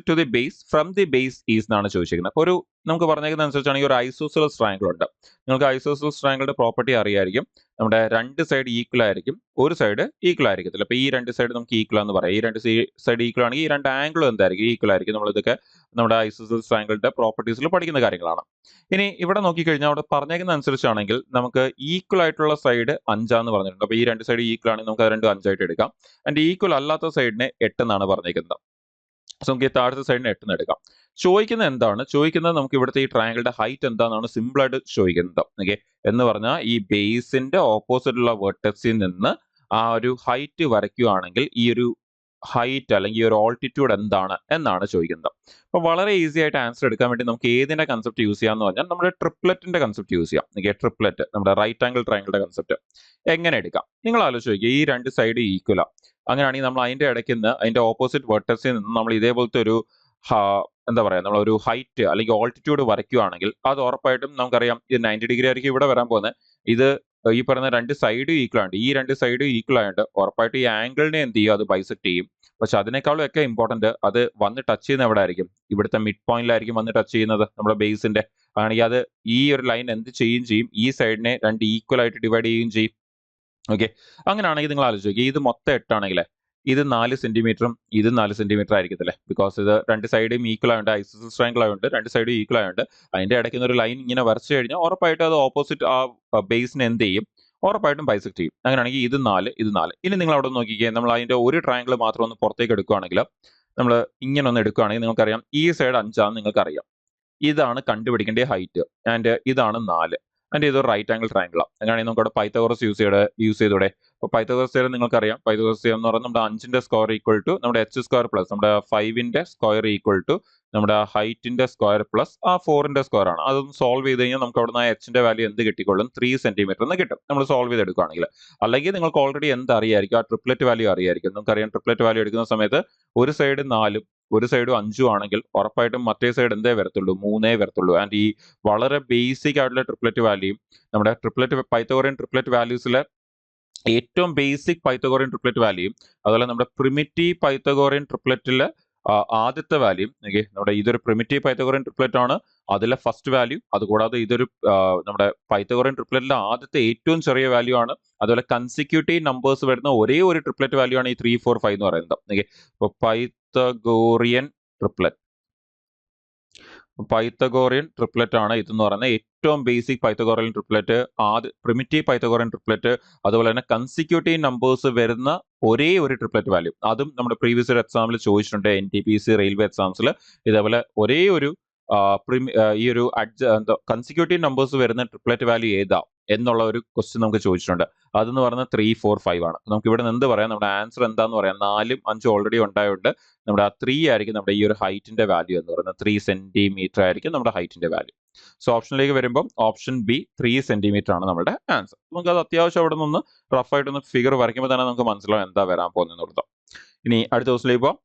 the base is എന്നാണ് ചോദിച്ചിരിക്കുന്നത്. അപ്പോൾ ഒരു നമുക്ക് പറഞ്ഞേക്കുന്ന അനുസരിച്ചാണെങ്കിൽ ഒരു ഐസോസെലസ് ട്രയാങ്കിൾ ഉണ്ട്. നിങ്ങൾക്ക് isosceles ട്രയാങ്കിളുടെ property അറിയായിരിക്കും. നമ്മുടെ രണ്ട് സൈഡ് ഈക്വൽ ആയിരിക്കും, ഒരു സൈഡ് ഈക്വൽ ആയിരിക്കത്തില്ല. അപ്പോൾ ഈ രണ്ട് സൈഡ് നമുക്ക് ഈക്വൽ എന്ന് പറയാം. ഈ രണ്ട് സൈഡ് ഈക്വൽ ആണെങ്കിൽ ഈ രണ്ട് ആംഗിളും എന്തായിരിക്കും, ഈക്വൽ ആയിരിക്കും. നമ്മൾ ഇതൊക്കെ നമ്മുടെ ഐസോസെലസ് ട്രയാങ്കിളുടെ പ്രോപ്പർട്ടീസിൽ പഠിക്കുന്ന കാര്യങ്ങളാണ്. ഇനി ഇവിടെ നോക്കിക്കഴിഞ്ഞാൽ അവിടെ പറഞ്ഞേക്കുന്ന അനുസരിച്ചാണെങ്കിൽ നമുക്ക് ഈക്വൽ ആയിട്ടുള്ള സൈഡ് 5 എന്ന് പറഞ്ഞിട്ടുണ്ട്. അപ്പോൾ ഈ രണ്ട് സൈഡ് ഈക്വൽ ആണെങ്കിൽ നമുക്ക് അത് രണ്ടും 5 ആയിട്ട് എടുക്കാം. ആൻഡ് ഈക്വൽ അല്ലാത്ത സൈഡിനെ 8 എന്നാണ് പറഞ്ഞേക്കുന്നത്. സോ നമുക്ക് ഈ താഴത്തെ സൈഡിന് 8 എന്ന് എടുക്കാം. ചോദിക്കുന്നത് നമുക്ക് ഇവിടുത്തെ ഈ ട്രയാങ്കിളുടെ ഹൈറ്റ് എന്താണെന്നാണ് സിമ്പിൾ ആയിട്ട് ചോദിക്കുന്നത്. ഓക്കെ, എന്ന് പറഞ്ഞാൽ ഈ ബേസിന്റെ ഓപ്പോസിറ്റ് ഉള്ള വെർട്ടെക്സിൽ നിന്ന് ആ ഒരു ഹൈറ്റ് വരയ്ക്കുകയാണെങ്കിൽ ഈ ഒരു ഹൈറ്റ് അല്ലെങ്കിൽ ഈ ഒരു ഓൾട്ടിറ്റ്യൂഡ് എന്താണ് എന്നാണ് ചോദിക്കുന്നത്. അപ്പോൾ വളരെ ഈസി ആയിട്ട് ആൻസർ എടുക്കാൻ വേണ്ടി നമുക്ക് ഏതിന്റെ കൺസെപ്റ്റ് യൂസ് ചെയ്യാന്ന് പറഞ്ഞാൽ നമ്മുടെ ട്രിപ്ലെറ്റിന്റെ കൺസെപ്റ്റ് യൂസ് ചെയ്യാം. ഓക്കെ, ട്രിപ്ലെറ്റ് നമ്മുടെ റൈറ്റ് ആംഗിൾ ട്രയാങ്കിളുടെ കൺസെപ്റ്റ് എങ്ങനെ എടുക്കാം? നിങ്ങൾ ആലോചിച്ച് നോക്കുക, ഈ രണ്ട് സൈഡ് ഈക്വലാ. അങ്ങനെയാണെങ്കിൽ നമ്മൾ അതിന്റെ ഇടയ്ക്ക് നിന്ന് അതിന്റെ ഓപ്പോസിറ്റ് വെർട്ടെക്സിൽ നിന്ന് നമ്മൾ ഇതേപോലത്തെ ഒരു എന്താ പറയാ, നമ്മളൊരു ഹൈറ്റ് അല്ലെങ്കിൽ ഓൾട്ടിറ്റ്യൂഡ് വരയ്ക്കുകയാണെങ്കിൽ അത് ഉറപ്പായിട്ടും നമുക്കറിയാം ഇത് 90 ഡിഗ്രി ആയിരിക്കും ഇവിടെ വരാൻ പോകുന്നത്. ഇത് ഈ പറയുന്ന രണ്ട് സൈഡ് ഈക്വൽ ആണ്. ഈ രണ്ട് സൈഡ് ഈക്വൽ ആയിട്ട് ഉറപ്പായിട്ട് ഈ ആംഗിളിനെ എന്ത് ചെയ്യും, അത് ബൈസെക്ട് ചെയ്യും. പക്ഷെ അതിനേക്കാളും ഒക്കെ ഇമ്പോർട്ടന്റ് അത് വന്ന് ടച്ച് ചെയ്യുന്ന എവിടെ ആയിരിക്കും? ഇവിടുത്തെ മിഡ് പോയിന്റിലായിരിക്കും വന്ന് ടച്ച് ചെയ്യുന്നത്, നമ്മുടെ ബേസിന്റെ. ആണെങ്കിൽ അത് ഈ ഒരു ലൈൻ എന്ത് ചെയ്യും, ഈ സൈഡിനെ രണ്ട് ഈക്വൽ ആയിട്ട് ഡിവൈഡ് ചെയ്യുകയും ചെയ്യും. ഓക്കെ, അങ്ങനെയാണെങ്കിൽ നിങ്ങൾ ആലോചിച്ച് നോക്കി, ഇത് മൊത്തം 8 ആണെങ്കിൽ ഇത് 4 സെന്റിമീറ്ററും ഇത് 4 സെന്റിമീറ്റർ ആയിരിക്കത്തില്ലേ? ബിക്കോസ് ഇത് രണ്ട് സൈഡും ഈക്വൽ ആയതുകൊണ്ട്, ഐസോസെലസ് ട്രയാങ്കിൾ ആയതുകൊണ്ട് രണ്ട് സൈഡും ഈക്വൽ ആയതുകൊണ്ട് അതിന്റെ ഇടയ്ക്ക് ഒരു ലൈൻ ഇങ്ങനെ വരച്ചു കഴിഞ്ഞാൽ ഉറപ്പായിട്ടും അത് ഓപ്പോസിറ്റ് ആ ബേസിനെ എന്ത് ചെയ്യും, ഉറപ്പായിട്ടും ബൈസെക്ട് ചെയ്യും. അങ്ങനെയാണെങ്കിൽ ഇത് 4 ഇത് 4. ഇനി നിങ്ങൾ അവിടെ നോക്കിക്കേ, നമ്മൾ അതിന്റെ ഒരു ട്രയാങ്കിൾ മാത്രം ഒന്ന് പുറത്തേക്ക് എടുക്കുകയാണെങ്കിൽ, നമ്മൾ ഇങ്ങനെ ഒന്ന് എടുക്കുകയാണെങ്കിൽ നിങ്ങൾക്കറിയാം ഈ സൈഡ് 5 ആണെന്ന് നിങ്ങൾക്കറിയാം. ഇതാണ് കണ്ടുപിടിക്കേണ്ട ഹൈറ്റ് ആൻഡ് ഇതാണ് 4 ആൻഡ് ഇതൊരു റൈറ്റ് ആംഗിൾ ട്രയാങ്കിളാണ്. അങ്ങനെയാണെങ്കിൽ നമുക്ക് അവിടെ പൈത്തഗോറസ് യൂസ് ചെയ്തൂടെ? അപ്പോൾ പൈത്തഗോറസ് തിയറം നിങ്ങൾക്കറിയാം. പൈത്തഗോറസ് തിയറം എന്ന് പറഞ്ഞാൽ നമ്മുടെ 5ന്റെ സ്ക്വയർ ഈക്വൽ ടു നമ്മുടെ h² പ്ലസ് നമ്മുടെ 5ന്റെ സ്ക്വയർ ഈക്വൽ ടു നമ്മുടെ ഹൈറ്റിന്റെ സ്ക്വയർ പ്ലസ് ആ 4ന്റെ സ്ക്വയർ ആണ്. അതൊന്ന് സോൾവ് ചെയ്ത് കഴിഞ്ഞാൽ നമുക്ക് അവിടെ നിന്ന് എച്ചിന്റെ വാല്യൂ എന്ത് കിട്ടിക്കൊള്ളും? 3 സെന്റിമീറ്റർ എന്ന് കിട്ടും, നമ്മൾ സോൾവ് ചെയ്ത് എടുക്കുകയാണെങ്കിൽ. അല്ലെങ്കിൽ നിങ്ങൾക്ക് ഓൾറെഡി എന്ത് അറിയായിരിക്കും, ആ ട്രിപ്ലെറ്റ് വാല്യൂ അറിയായിരിക്കും. നമുക്കറിയാം ട്രിപ്ലെറ്റ് വാല്യൂ എടുക്കുന്ന സമയത്ത് ഒരു സൈഡ് 4ഉം ഒരു സൈഡ് 5ഉം ആണെങ്കിൽ ഉറപ്പായിട്ടും മറ്റേ സൈഡ് എന്തേ വരത്തുള്ളൂ? 3 വരത്തുള്ളൂ. ആൻഡ് ഈ വളരെ ബേസിക് ആയിട്ടുള്ള ട്രിപ്ലെറ്റ് വാല്യൂയും നമ്മുടെ പൈത്തഗോറിയൻ ട്രിപ്ലെറ്റ് വാല്യൂസിലെ ഏറ്റവും ബേസിക് പൈത്തഗോറിയൻ ട്രിപ്ലെറ്റ് വാല്യൂയും അതുപോലെ നമ്മുടെ പ്രിമിറ്റീവ് പൈത്തഗോറിയൻ ട്രിപ്ലെറ്റിലെ ആദ്യത്തെ വാല്യൂ. നമ്മുടെ ഇതൊരു പ്രിമിറ്റീവ് പൈത്തഗോറിയൻ ട്രിപ്ലെറ്റ് ആണ്, അതിലെ ഫസ്റ്റ് വാല്യൂ. അതുകൂടാതെ ഇതൊരു നമ്മുടെ പൈത്തഗോറിയൻ ട്രിപ്ലെറ്റിലെ ആദ്യത്തെ ഏറ്റവും ചെറിയ വാല്യൂ ആണ്. അതുപോലെ കൺസിക്യൂട്ടീവ് നമ്പേഴ്സ് വരുന്ന ഒരേ ഒരു ട്രിപ്ലെറ്റ് വാല്യൂ ആണ് ഈ 3, 4, 5 എന്ന് പറയുന്നത്. അപ്പോൾ പൈത്തഗോറിയൻ ട്രിപ്ലെറ്റ് ആണ് ഇതെന്ന് പറയുന്നത്. ഏറ്റവും basic Pythagorean triplet, primitive Pythagorean triplet, അതുപോലെ തന്നെ കൺസിക്യൂട്ടീവ് നമ്പേഴ്സ് വരുന്ന ഒരേ ഒരു ട്രിപ്ലെറ്റ് വാല്യൂ. അതും നമ്മുടെ പ്രീവിയസ് ഇയർ എക്സാമിൽ ചോദിച്ചിട്ടുണ്ട്, NTPC റെയിൽവേ എക്സാംസിൽ. ഇതേപോലെ ഒരേ ഒരു ഈ ഒരു കൺസിക്യൂട്ടീവ് നമ്പേഴ്സ് വരുന്ന ട്രിപ്ലെറ്റ് വാല്യൂ ഏതാ എന്നുള്ള ഒരു ക്വസ്റ്റ്യൻ നമുക്ക് ചോദിച്ചിട്ടുണ്ട്. അതെന്ന് പറയുന്നത് 3, 4, 5 ആണ്. നമുക്ക് ഇവിടെ നിന്ന് എന്ത് പറയാം, നമ്മുടെ ആൻസർ എന്താന്ന് പറയാം? 4ഉം 5ഉം ഓൾറെഡി ഉണ്ടായതുകൊണ്ട് നമ്മുടെ ആ 3 ആയിരിക്കും നമ്മുടെ ഈ ഒരു ഹൈറ്റിന്റെ വാല്യൂ എന്ന് പറയുന്നത്. 3 സെന്റിമീറ്റർ ആയിരിക്കും നമ്മുടെ ഹൈറ്റിന്റെ വാല്യൂ. സോ ഓപ്ഷനിലേക്ക് വരുമ്പോൾ ഓപ്ഷൻ ബി 3 സെന്റിമീറ്റർ ആണ് നമ്മുടെ ആൻസർ. നമുക്ക് അത് അത്യാവശ്യം അവിടെ നിന്ന് റഫ് ആയിട്ടൊന്ന് ഫിഗർ വരയ്ക്കുമ്പോൾ തന്നെ നമുക്ക് മനസ്സിലാവും എന്താ വരാൻ പോകുന്നത്. ഇനി അടുത്ത ദിവസത്തിലേക്ക് പോകാം.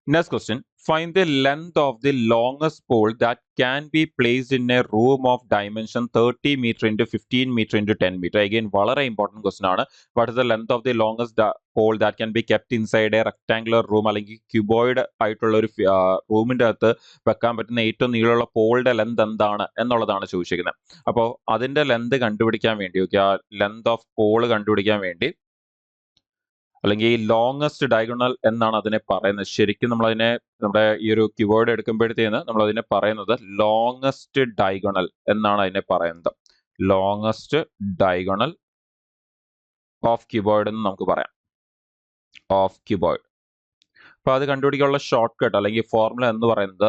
Next question. Find the length of the longest pole that can be placed in a room of dimension 30 meter into 15 meter into 10 meter. Again, വളരെ important question ആണ്. What is the length of the longest pole that can be kept inside a rectangular room? അല്ലെങ്കിൽ cuboid ആയിട്ടുള്ള ഒരു റൂമിന്റെ അകത്ത് വെക്കാൻ പറ്റുന്ന ഏറ്റവും നീളമുള്ള പോളിന്റെ ലെന്ത് എന്താണ് എന്നുള്ളതാണ് ചോദിച്ചിരിക്കുന്നത്. അപ്പോൾ അതിന്റെ ലെന്ത് കണ്ടുപിടിക്കാൻ വേണ്ടി, ആ ലെന്ത് ഓഫ് പോൾ കണ്ടുപിടിക്കാൻ വേണ്ടി അല്ലെങ്കിൽ ലോങ്ങസ്റ്റ് ഡയഗണൽ എന്നാണ് അതിനെ പറയുന്നത്. ശരിക്കും നമ്മൾ അതിനെ നമ്മുടെ ഈ ഒരു കീവേഡ് എടുക്കുമ്പോഴത്തേന് നമ്മൾ അതിനെ പറയുന്നത് ലോങ്ങസ്റ്റ് ഡയഗണൽ എന്നാണ് അതിനെ പറയുന്നത്. ലോങ്ങസ്റ്റ് ഡയഗണൽ ഓഫ് ക്യൂബോയിഡ് എന്ന് നമുക്ക് പറയാം. Of cuboid. അപ്പൊ അത് കണ്ടുപിടിക്കാനുള്ള ഷോർട്ട് കട്ട് അല്ലെങ്കിൽ ഫോർമുല എന്ന് പറയുന്നത്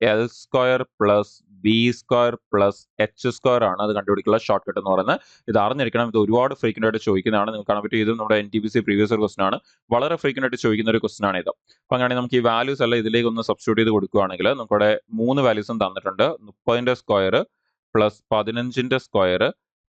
√L² plus B² plus H² ആണ് അത് കണ്ടുപിടിക്കാനുള്ള ഷോർട്ട് കട്ട് എന്ന് പറയുന്നത്. ഇത് അറിഞ്ഞിരിക്കണം. ഇത് ഒരുപാട് ഫ്രീക്വന്റ് ആയിട്ട് ചോദിക്കുന്നതാണ്. നിങ്ങൾക്ക് കാണാൻ പറ്റും. ഇത് നമ്മുടെ NTPC പ്രീവിയസ് ഇയർ ക്വസ്റ്റൻ ആണ്. വളരെ ഫ്രീക്വന്റ് ആയിട്ട് ചോദിക്കുന്ന ഒരു ക്വസ്റ്റൻ ആണ് ഇത്. അപ്പൊ അങ്ങനെയാണെങ്കിൽ നമുക്ക് ഈ വാല്യൂസ് എല്ലാം ഇതിലേക്ക് ഒന്ന് സബ്സ്റ്റിറ്റ്യൂട്ട് ചെയ്ത് കൊടുക്കുകയാണെങ്കിൽ നമുക്കിവിടെ 3 വാല്യൂസും തന്നിട്ടുണ്ട്. 30ന്റെ സ്ക്വയർ പ്ലസ് 15ന്റെ സ്ക്വയർ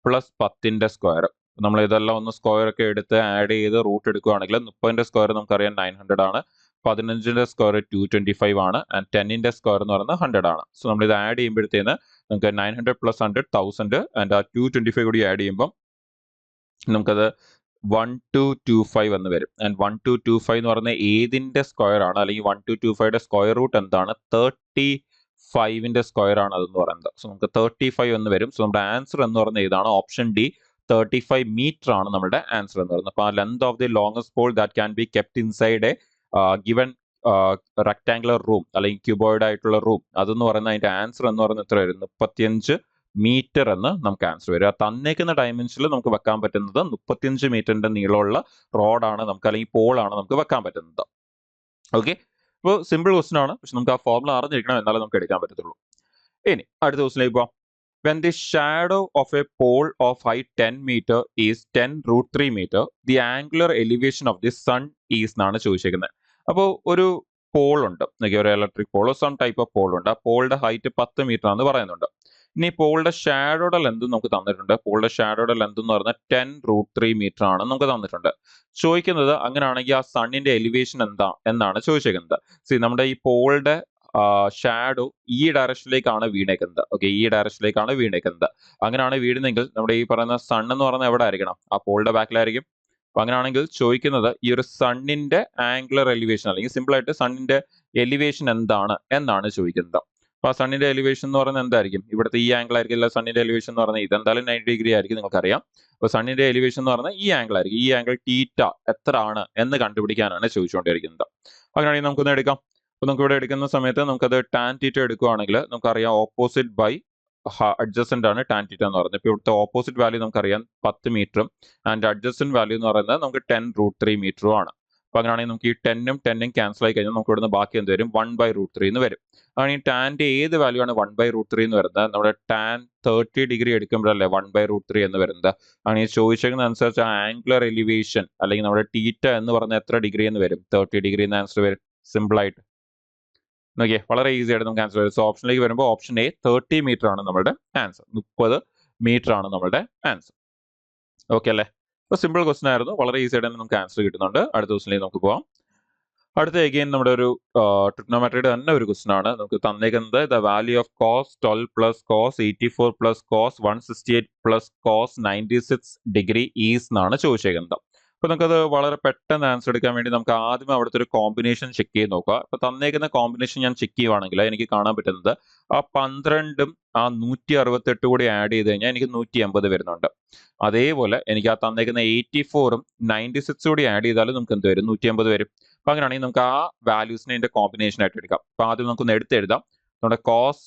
പ്ലസ് 10ന്റെ സ്ക്വയർ. നമ്മൾ ഇതെല്ലാം ഒന്ന് സ്ക്വയർ ഒക്കെ എടുത്ത് ആഡ് ചെയ്ത് റൂട്ട് എടുക്കുകയാണെങ്കിൽ 30ന്റെ സ്ക്വയർ നമുക്കറിയാം 900 ആണ്, 15ന്റെ സ്ക്വയർ 225 ആണ്, ആൻഡ് 10ന്റെ സ്ക്വയർ എന്ന് പറയുന്നത് 100 ആണ്. സോ നമ്മൾ ഇത് ആഡ് ചെയ്യുമ്പോഴത്തേന് നമുക്ക് 900 പ്ലസ് 100 1000 ആൻഡ് ആ 225 കൂടി ആഡ് ചെയ്യുമ്പോൾ നമുക്കത് 1225 എന്ന് വരും. ആൻഡ് 1225 എന്ന് പറയുന്നത് ഏതിന്റെ സ്ക്വയർ ആണ്, അല്ലെങ്കിൽ 1225യുടെ സ്ക്വയർ റൂട്ട് എന്താണ്? 35ന്റെ സ്ക്വയർ ആണ് അതെന്ന് പറയുന്നത്. സോ നമുക്ക് 35 എന്ന് വരും. സോ നമ്മുടെ ആൻസർ എന്ന് പറയുന്നത് ഏതാണ്? ഓപ്ഷൻ ഡി 35 മീറ്റർ ആണ് നമ്മുടെ ആൻസർ എന്ന് പറയുന്നത്. അപ്പൊ ആ length of the longest pole that can be kept inside a given rectangular room അല്ലെങ്കിൽ ക്യൂബോയിഡ് ആയിട്ടുള്ള റൂം, അതെന്ന് പറയുന്നത് അതിന്റെ ആൻസർ എന്ന് പറയുന്നത് എത്ര വരും? 35 മീറ്റർ എന്ന് നമുക്ക് ആൻസർ വരും. ആ തന്നേക്കുന്ന ഡയമെൻഷനിൽ നമുക്ക് വെക്കാൻ പറ്റുന്നത് 35 മീറ്ററിന്റെ നീളമുള്ള റോഡാണ് നമുക്ക്, അല്ലെങ്കിൽ പോളാണ് നമുക്ക് വെക്കാൻ പറ്റുന്നത്. ഓക്കെ, അപ്പോൾ സിമ്പിൾ ക്വസ്റ്റൻ ആണ്, പക്ഷെ നമുക്ക് ആ ഫോർമുല അറിഞ്ഞിരിക്കണം, എന്നാലേ നമുക്ക് എടുക്കാൻ പറ്റത്തുള്ളൂ. ഇനി അടുത്ത ക്വസ്റ്റിലേക്ക് പോവാം. When the shadow of a pole of height 10 meter is 10√3 meter, the angular elevation of the sun is എന്നാണ് ചോദിച്ചിരിക്കുന്നത്. അപ്പോൾ ഒരു പോൾ ഉണ്ട്, ഒരു ഇലക്ട്രിക് പോളോ സം ടൈപ്പ് ഓഫ് പോൾ ഉണ്ട്. ആ പോളിന്റെ ഹൈറ്റ് 10 മീറ്റർ ആണെന്ന് പറയുന്നുണ്ട്. ഇനി പോളിന്റെ ഷാഡോയുടെ ലെന്ത് നമുക്ക് തന്നിട്ടുണ്ട്. പോളിന്റെ ഷാഡോയുടെ ലെന്ത് എന്ന് പറഞ്ഞാൽ 10√3 മീറ്റർ ആണ് നമുക്ക് തന്നിട്ടുണ്ട്. ചോദിക്കുന്നത് അങ്ങനെയാണെങ്കിൽ ആ സണ്ണിന്റെ എലിവേഷൻ എന്താ എന്നാണ് ചോദിച്ചിരിക്കുന്നത്. സി, നമ്മുടെ ഈ പോളിന്റെ ഷാഡോ ഈ ഡയറക്ഷനിലേക്കാണ് വീണേക്കുന്നത്. ഓക്കെ, ഈ ഡയറക്ഷനിലേക്കാണ് വീണേക്കുന്നത്. അങ്ങനെയാണ് വീഴുന്നെങ്കിൽ നമ്മുടെ ഈ പറയുന്ന സൺ എന്ന് പറയുന്നത് എവിടെ ആയിരിക്കണം? ആ പോളിന്റെ ബാക്കിലായിരിക്കും. അപ്പൊ അങ്ങനെയാണെങ്കിൽ ചോദിക്കുന്നത് ഈ ഒരു സണ്ണിന്റെ ആംഗുലർ എലിവേഷൻ, അല്ലെങ്കിൽ സിമ്പിൾ ആയിട്ട് സണ്ണിന്റെ എലിവേഷൻ എന്താണ് എന്നാണ് ചോദിക്കുന്നത്. അപ്പൊ ആ സണ്ണിന്റെ എലിവേഷൻ എന്ന് പറയുന്നത് എന്തായിരിക്കും? ഇവിടുത്തെ ഈ ആംഗിൾ ആയിരിക്കില്ല സണ്ണിന്റെ എലിവേഷൻ എന്ന് പറയുന്നത്. ഇതെന്തായാലും 90 ഡിഗ്രി ആയിരിക്കും, നിങ്ങൾക്കറിയാം. അപ്പൊ സണ്ണിന്റെ എലിവേഷൻ എന്ന് പറയുന്നത് ഈ ആംഗിൾ ആയിരിക്കും. ഈ ആംഗിൾ തീറ്റ എത്ര ആണ് എന്ന് കണ്ടുപിടിക്കാനാണ് ചോദിച്ചുകൊണ്ടിരിക്കുന്നത്. അങ്ങനെയാണെങ്കിൽ നമുക്കൊന്ന് എടുക്കാം. അപ്പൊ നമുക്ക് ഇവിടെ എടുക്കുന്ന സമയത്ത് നമുക്കത് ടാൻ തീറ്റ എടുക്കുകയാണെങ്കിൽ നമുക്കറിയാം ഓപ്പോസിറ്റ് ബൈ അഡ്ജസ്റ്റന്റ് ആണ് ടാൻ തീറ്റ എന്ന് പറയുന്നത്. ഇപ്പൊ ഇവിടുത്തെ ഓപ്പോസിറ്റ് വാല്യൂ നമുക്കറിയാം 10 മീറ്ററും ആൻഡ് അഡ്ജസ്റ്റന്റ് വാല്യൂ എന്ന് പറയുന്നത് നമുക്ക് 10√3 മീറ്ററും ആണ്. അപ്പൊ അങ്ങനെയാണെങ്കിൽ നമുക്ക് ഈ 10ഉം 10ഉം ക്യാൻസൽ ആയി കഴിഞ്ഞാൽ നമുക്ക് ഇവിടുന്ന് ബാക്കി എന്ത് വരും? 1/√3 എന്ന് വരും. അങ്ങനെ ഈ ടാന്റെ ഏത് വാല്യൂ ആണ് 1/√3 എന്ന് വരുന്നത്? നമ്മുടെ ടാൻ 30 ഡിഗ്രി എടുക്കുമ്പോഴല്ലേ 1/√3 എന്ന് വരുന്നത്. അങ്ങനെ ഈ ചോദിച്ചതിന് അനുസരിച്ച് ആ ആംഗുലർ എലിവേഷൻ അല്ലെങ്കിൽ നമ്മുടെ തീറ്റ എന്ന് പറയുന്നത് എത്ര ഡിഗ്രി എന്ന് വരും? 30 ഡിഗ്രി എന്ന് ആൻസർ വരും. സിമ്പിൾ ആയിട്ട് നോക്കിയേ, വളരെ ഈസി ആയിട്ട് നമുക്ക് ആൻസർ വരും. സോ ഓപ്ഷനിലേക്ക് വരുമ്പോൾ ഓപ്ഷൻ എ 30 മീറ്റർ ആണ് നമ്മുടെ ആൻസർ. 30 മീറ്റർ ആണ് നമ്മുടെ ആൻസർ. ഓക്കെ അല്ലേ? അപ്പൊ സിമ്പിൾ ക്വസ്റ്റൻ ആയിരുന്നു, വളരെ ഈസി ആയിട്ട് തന്നെ നമുക്ക് ആൻസർ കിട്ടുന്നുണ്ട്. അടുത്ത ക്വസ്റ്റിലേക്ക് നമുക്ക് പോവാം. അടുത്ത അഗെയിൻ നമ്മുടെ ഒരു ട്രിഗ്നോമെട്രിയുടെ തന്നെ ഒരു ക്വസ്റ്റൻ ആണ്. നമുക്ക് തന്നേക്കുന്നത് the value of cos 12 plus cos 84 plus cos 168 plus cos 96 degree is എന്നാണ് ചോദിച്ചേക്കുന്നത്. അപ്പൊ നമുക്കത് വളരെ പെട്ടെന്ന് ആൻസർ എടുക്കാൻ വേണ്ടി നമുക്ക് ആദ്യം അവിടുത്തെ ഒരു കോമ്പിനേഷൻ ചെക്ക് ചെയ്ത് നോക്കുക. അപ്പൊ തന്നേക്കുന്ന കോമ്പിനേഷൻ ഞാൻ ചെക്ക് ചെയ്യുവാണെങ്കിൽ എനിക്ക് കാണാൻ പറ്റുന്നത് ആ 12ഉം ആ 168 കൂടി ആഡ് ചെയ്ത് കഴിഞ്ഞാൽ എനിക്ക് 180 വരുന്നുണ്ട്. അതേപോലെ എനിക്ക് ആ തന്നേക്കുന്ന 84ഉം 96 കൂടി ആഡ് ചെയ്താലും നമുക്ക് എന്ത് വരും? 180 വരും. അപ്പൊ അങ്ങനെയാണെങ്കിൽ നമുക്ക് ആ വാല്യൂസിനെ ഇതിന്റെ കോമ്പിനേഷൻ ആയിട്ട് എടുക്കാം. അപ്പൊ ആദ്യം നമുക്കൊന്ന് എടുത്തെഴുതാം. നമ്മുടെ കോസ്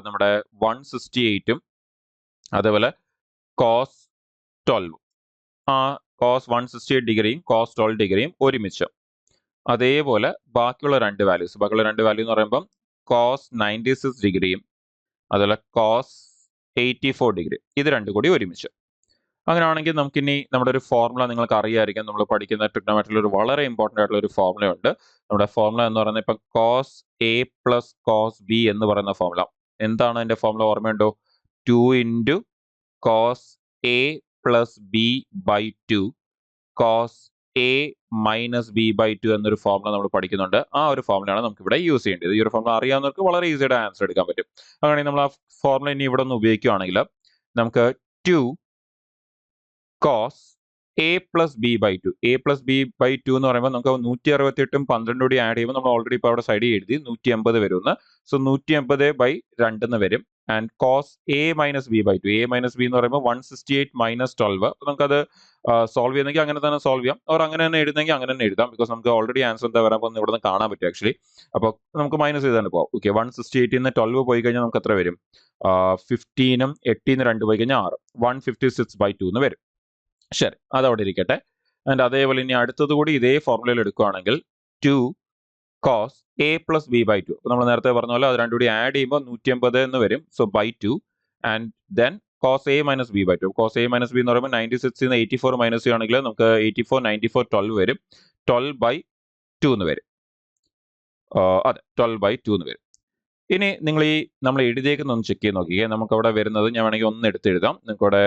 നമ്മുടെ 168ഉം അതേപോലെ കോസ് 12ഉം ആ കോസ് 168 ഡിഗ്രിയും കോസ് 12 ഡിഗ്രിയും ഒരുമിച്ച്. അതേപോലെ ബാക്കിയുള്ള രണ്ട് വാല്യൂസ് എന്ന് പറയുമ്പോൾ കോസ് 96 ഡിഗ്രിയും അതുപോലെ കോസ് 84 ഡിഗ്രി, ഇത് രണ്ടും കൂടി ഒരുമിച്ച്. അങ്ങനെയാണെങ്കിൽ നമുക്കിനി നമ്മുടെ ഒരു ഫോർമുല നിങ്ങൾക്ക് അറിയാമായിരിക്കും. നമ്മൾ പഠിക്കുന്ന ട്രിഗ്നോമെട്രിയിൽ ഒരു വളരെ ഇമ്പോർട്ടൻ്റ് ആയിട്ടുള്ള ഒരു ഫോർമുല ഉണ്ട്. നമ്മുടെ ഫോർമുല എന്ന് പറയുന്നത് ഇപ്പം cos A plus cos B എന്ന് പറയുന്ന ഫോർമുല. എന്താണ് അതിന്റെ ഫോർമുല ഓർമ്മയുണ്ടോ? 2 into cos A plus B by 2 cos A minus B by 2 എന്നൊരു ഫോർമുല നമ്മൾ പഠിക്കുന്നുണ്ട്. ആ ഒരു ഫോർമുലയാണ് നമുക്ക് ഇവിടെ യൂസ് ചെയ്യേണ്ടത്. ഈ ഒരു ഫോർമുല അറിയാവുന്നവർക്ക് വളരെ ഈസിയായിട്ട് ആൻസർ എടുക്കാൻ പറ്റും. അങ്ങനെയാണെങ്കിൽ നമ്മൾ ആ ഫോർമുല ഇനി ഇവിടെ നിന്ന് ഉപയോഗിക്കുകയാണെങ്കിൽ നമുക്ക് 2 cos A plus B by two. A plus B by two എന്ന് പറയുമ്പോൾ നമുക്ക് 168ഉം 12 കൂടി ആഡ് ചെയ്യുമ്പോൾ നമ്മൾ ഓൾറെഡി ഇപ്പോൾ അവിടെ സൈഡിൽ എഴുതി 180 വരുമെന്ന്. സോ 180 ബൈ 2 എന്ന് വരും. And cos A minus B by two. A minus B എന്ന് പറയുമ്പോൾ 168 മൈനസ് 12. നമുക്കത് സോൾവ് ചെയ്യുന്നെങ്കിൽ അങ്ങനെ തന്നെ സോൾവ് ചെയ്യാം, അവർ അങ്ങനെ തന്നെ എഴുതുന്നെങ്കിൽ അങ്ങനെ തന്നെ എഴുതാം. ബിക്കോസ് നമുക്ക് ഓൾറെഡി ആൻസർ എന്താ വരാൻ പോകുന്നത് ഇവിടെ നിന്ന് കാണാൻ പറ്റും ആക്ച്വലി. അപ്പോൾ നമുക്ക് മൈനസ് ചെയ്ത് തന്നെ പോകാം. ഓക്കെ, 168 നിന്ന് 12 പോയി കഴിഞ്ഞാൽ നമുക്ക് എത്ര വരും? 15ഉം 8 2 പോയി കഴിഞ്ഞാൽ 6. 156 ബൈ 2 എന്ന് വരും. ശരി, അതവിടെ ഇരിക്കട്ടെ. ആൻഡ് അതേപോലെ ഇനി അടുത്തത് കൂടി ഇതേ ഫോർമുലയിൽ എടുക്കുകയാണെങ്കിൽ 2 cos A plus B by two. നമ്മൾ നേരത്തെ പറഞ്ഞ പോലെ അത് രണ്ടും കൂടി ആഡ് ചെയ്യുമ്പോൾ 180 എന്ന് വരും. So by 2 and then cos A minus B by two. Cos A minus B എന്ന് പറയുമ്പോൾ 96 നിന്ന് 84 മൈനസ് ചെയ്യുകയാണെങ്കിൽ നമുക്ക് 84 94 12 വരും. 12 ബൈ 2 എന്ന് വരും. അതെ, 12 ബൈ 2 എന്ന് വരും. ഇനി നിങ്ങൾ നമ്മൾ എഴുതിയേക്കുന്ന ഒന്ന് ചെക്ക് ചെയ്ത് നോക്കിയേ. നമുക്ക് അവിടെ വരുന്നത് ഞാൻ വേണമെങ്കിൽ ഒന്ന് എടുത്തെഴുതാം. നിങ്ങൾക്കവിടെ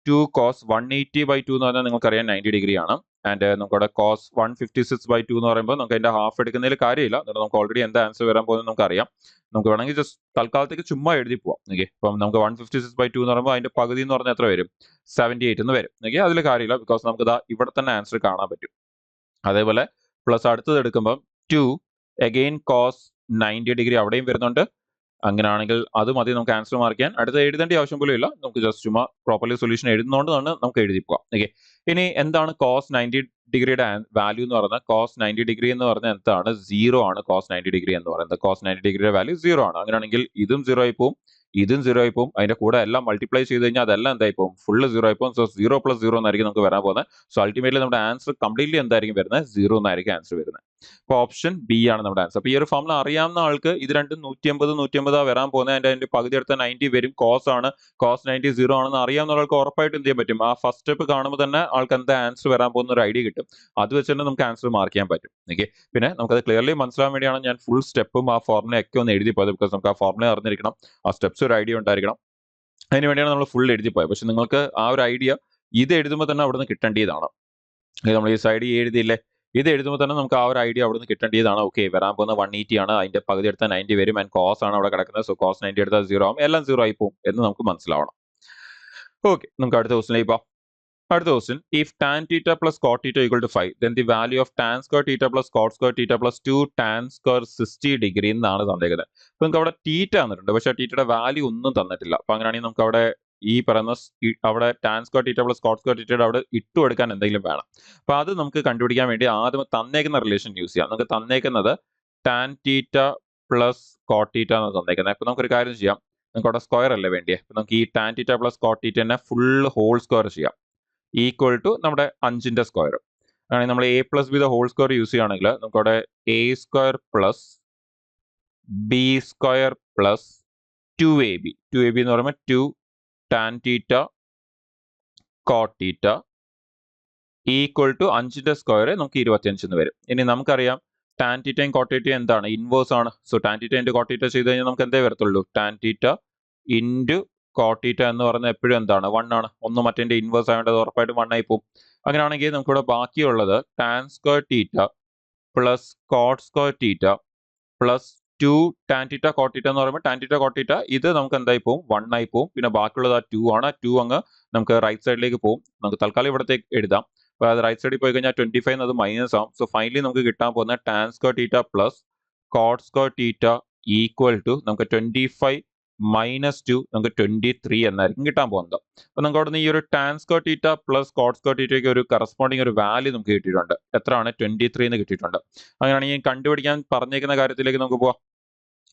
2 കോസ് 180 ബൈ 2 എന്ന് പറഞ്ഞാൽ നിങ്ങൾക്കറിയാം 90 ഡിഗ്രി ആണ്. ആൻഡ് നമുക്കവിടെ കോസ് 156 ബൈ 2 എന്ന് പറയുമ്പോൾ നമുക്ക് അതിന്റെ ഹാഫ് എടുക്കുന്നതിൽ കാര്യമില്ല. അതുകൊണ്ട് നമുക്ക് ഓൾറെഡി എന്താ ആൻസർ വരാൻ പോകുന്നത് നമുക്കറിയാം. നമുക്ക് വേണമെങ്കിൽ ജസ്റ്റ് തൽക്കാലത്തേക്ക് ചുമ്മാ എഴുതി പോവാം. ഓക്കെ, അപ്പം നമുക്ക് 156 ബൈ 2 എന്ന് പറയുമ്പോൾ അതിന്റെ പകുതി എന്ന് പറഞ്ഞാൽ എത്ര വരും? 78 എന്ന് വരും. ഓക്കെ, അതിൽ കാര്യമില്ല, ബിക്കോസ് നമുക്ക് ഇവിടെ തന്നെ ആൻസർ കാണാൻ പറ്റും. അതേപോലെ പ്ലസ് അടുത്തത് എടുക്കുമ്പോൾ 2 അഗെയിൻ കോസ് 90 ഡിഗ്രി അവിടെയും വരുന്നുണ്ട്. അങ്ങനെയാണെങ്കിൽ അത് മതി നമുക്ക് ആൻസർ മാർക്ക് ചെയ്യാൻ. അടുത്ത് എഴുതേണ്ട ആവശ്യം പോലും ഇല്ല, നമുക്ക് ജസ്റ്റ് ചുമ്മാ പ്രോപ്പർലി സൊല്യൂഷൻ എഴുതുന്നതുകൊണ്ടാണ് നമുക്ക് എഴുതി പോവാം. ഓക്കെ, ഇനി എന്താണ് കോസ് 90 ഡിഗ്രിയുടെ വാല്യൂ എന്ന് പറയുന്നത്? കോസ് 90 ഡിഗ്രി എന്ന് പറഞ്ഞാൽ എന്താണ്? 0 ആണ് കോസ് 90 ഡിഗ്രി എന്ന് പറയുന്നത്. കോസ് 90 ഡിഗ്രിയുടെ വാല്യൂ 0 ആണ്. അങ്ങനെയാണെങ്കിൽ ഇതും 0 ആയി പോകും, ഇതും 0 ആയി പോകും. അതിന്റെ കൂടെ എല്ലാം മൾട്ടിപ്ലൈ ചെയ്ത് കഴിഞ്ഞാൽ അതെല്ലാം എന്തായി പോകും? ഫുള്ള് 0 ആയി പോകും. സോ 0 പ്ലസ് 0 എന്നായിരിക്കും നമുക്ക് വരാൻ പോകുന്നത്. സോ അൾട്ടിമേറ്റ്ലി നമ്മുടെ ആൻസർ കംപ്ലീറ്റ്ലി എന്തായിരിക്കും വരുന്നത്? 0 എന്നായിരിക്കും ആൻസർ വരുന്നത്. അപ്പോൾ ഓപ്ഷൻ ബി ആണ് നമ്മുടെ ആൻസർ. അപ്പോൾ ഈ ഒരു ഫോർമുല അറിയാവുന്ന ആൾക്ക് ഇത് രണ്ടും 180 വരാൻ പോകുന്നത്. അതിന്റെ പകുതി എടുത്ത 90 വരും. കോസ് ആണ്, കോസ് 90 0 ആണെന്ന് അറിയാവുന്ന ആൾക്ക് ഉറപ്പായിട്ട് എന്ത് ചെയ്യാൻ പറ്റും? ആ ഫസ്റ്റ് സ്റ്റെപ്പ് കാണുമ്പോൾ തന്നെ ആൾക്ക് എന്താ ആൻസർ വരാൻ പോകുന്ന ഒരു ഐഡിയ കിട്ടും. അത് വെച്ച് തന്നെ നമുക്ക് ആൻസർ മാർക്ക് ചെയ്യാൻ പറ്റും. ഓക്കെ, പിന്നെ നമുക്കത് ക്ലിയർലി മനസ്സിലാൻ വേണ്ടിയാണ് ഞാൻ ഫുൾ സ്റ്റെപ്പും ആ ഫോർമുലയൊക്കെ ഒന്ന് എഴുതി പോയത്. ബിക്കോസ് നമുക്ക് ആ ഫോർമുല അറിഞ്ഞിരിക്കണം, ആ സ്റ്റെപ്സ് ഒരു ഐഡിയ ഉണ്ടായിരിക്കണം. അതിന് വേണ്ടിയാണ് നമ്മൾ ഫുൾ എഴുതി പോയത്. പക്ഷെ നിങ്ങൾക്ക് ആ ഒരു ഐഡിയ ഇത് എഴുതുമ്പോൾ തന്നെ അവിടെ നിന്ന് കിട്ടേണ്ടതാണ്. നമ്മൾ ഈ സൈഡ് എഴുതിയില്ലേ, ഇത് എഴുതുമ്പോൾ തന്നെ നമുക്ക് ആ ഒരു ഐഡിയ അവിടെ നിന്ന് കിട്ടേണ്ടതാണ്. ഓക്കെ, വരാൻ പോകുന്ന 180 ആണ്, അതിന്റെ പകുതി എടുത്താൽ 90 വരും. ആൻഡ് കോസ് ആണ് അവിടെ കിടക്കുന്നത്. സോ കോസ് 90 എടുത്താൽ 0 ആവും, എല്ലാം 0 ആയി പോകും എന്ന് നമുക്ക് മനസ്സിലാവണം. ഓക്കെ, നമുക്ക് അടുത്ത ക്വസ്റ്റിലേക്ക് പോവാം. അടുത്ത question, if tan theta plus cot theta equal to 5 then the value of tan square theta plus cot square theta plus 2 tan square 60 degree എന്നാണ് തന്നേക്കുന്നത്. അപ്പൊ നമുക്ക് അവിടെ തീറ്റ തന്നിട്ടുണ്ട്, പക്ഷേ തീറ്റയുടെ വാല്യൂ ഒന്നും തന്നിട്ടില്ല. അപ്പൊ അങ്ങനെയാണെങ്കിൽ നമുക്ക് അവിടെ ഈ പറയുന്ന അവിടെ tan square theta plus cot square തീറ്റയുടെ അവിടെ ഇട്ടു കൊടുക്കാൻ എന്തെങ്കിലും വേണം. അപ്പൊ അത് നമുക്ക് കണ്ടുപിടിക്കാൻ വേണ്ടി ആദ്യം തന്നേക്കുന്ന റിലേഷൻ യൂസ് ചെയ്യാം. നമുക്ക് തന്നേക്കുന്നത് tan theta plus cot theta എന്ന് തന്നേക്കുന്നത്. അപ്പൊ നമുക്കൊരു കാര്യം ചെയ്യാം, നമുക്ക് അവിടെ സ്ക്വയർ അല്ലേ വേണ്ടിയേ. അപ്പൊ നമുക്ക് ഈ tan theta plus cot theta തന്നെ ഫുൾ ഹോൾ സ്ക്വയർ ചെയ്യാം, ഈക്വൽ ടു നമ്മുടെ 5ന്റെ സ്ക്വയർ. അങ്ങനെ നമ്മൾ A plus B the whole square use ചെയ്യുകയാണെങ്കിൽ നമുക്കവിടെ A square plus B square plus 2ab. 2ab എന്ന് പറയുമ്പോൾ 2 tan theta cot theta equal to 5ന്റെ സ്ക്വയർ നമുക്ക് 25 എന്ന് വരും. ഇനി നമുക്കറിയാം ടാൻ തീറ്റയും കോട്ട് തീറ്റയും എന്താണ്? ഇൻവേഴ്സ് ആണ്. So tan theta into coat തീറ്റ ചെയ്ത് കഴിഞ്ഞാൽ നമുക്ക് എന്തേ വരത്തുള്ളൂ? Tan theta into coat theta എന്ന് പറയുന്നത് എപ്പോഴും എന്താണ്? 1 ആണ്. ഒന്ന് മറ്റേ ഇൻവേഴ്സ് ആയതുകൊണ്ട് അത് ഉറപ്പായിട്ടും 1 ആയി പോകും. അങ്ങനെയാണെങ്കിൽ നമുക്കിവിടെ ബാക്കിയുള്ളത് tan square theta plus cot square theta plus 2 tan theta cot theta എന്ന് പറയുമ്പോൾ ടാൻ തീറ്റ കോട്ട് തീറ്റ ഇത് നമുക്ക് എന്തായി പോകും? 1 ആയി പോകും. പിന്നെ ബാക്കിയുള്ളത് ആ 2 ആണ്. 2 അങ്ങ് നമുക്ക് റൈറ്റ് സൈഡിലേക്ക് പോകും. നമുക്ക് തൽക്കാലം ഇവിടത്തേക്ക് എഴുതാം. അപ്പോൾ അത് റൈറ്റ് സൈഡിൽ പോയി കഴിഞ്ഞാൽ 25 അത് മൈനസ് ആവും. സോ ഫൈനലി നമുക്ക് കിട്ടാൻ പോകുന്ന tan square theta plus cot square theta equal to നമുക്ക് 25 മൈനസ് 2 നമുക്ക് 23 എന്നായിരിക്കും കിട്ടാൻ പോകുന്നത്. അപ്പൊ നമുക്ക് അവിടെ നിന്ന് ഈ ഒരു tan square theta plus cot square തീറ്റയ്ക്ക് ഒരു കറസ്പോണ്ടിങ് ഒരു വാല്യൂ നമുക്ക് കിട്ടിയിട്ടുണ്ട്. എത്രയാണ്? 23 എന്ന് കിട്ടിയിട്ടുണ്ട്. അങ്ങനെയാണെങ്കിൽ കണ്ടുപിടിക്കാൻ പറഞ്ഞേക്കുന്ന കാര്യത്തിലേക്ക് നമുക്ക് പോവാം.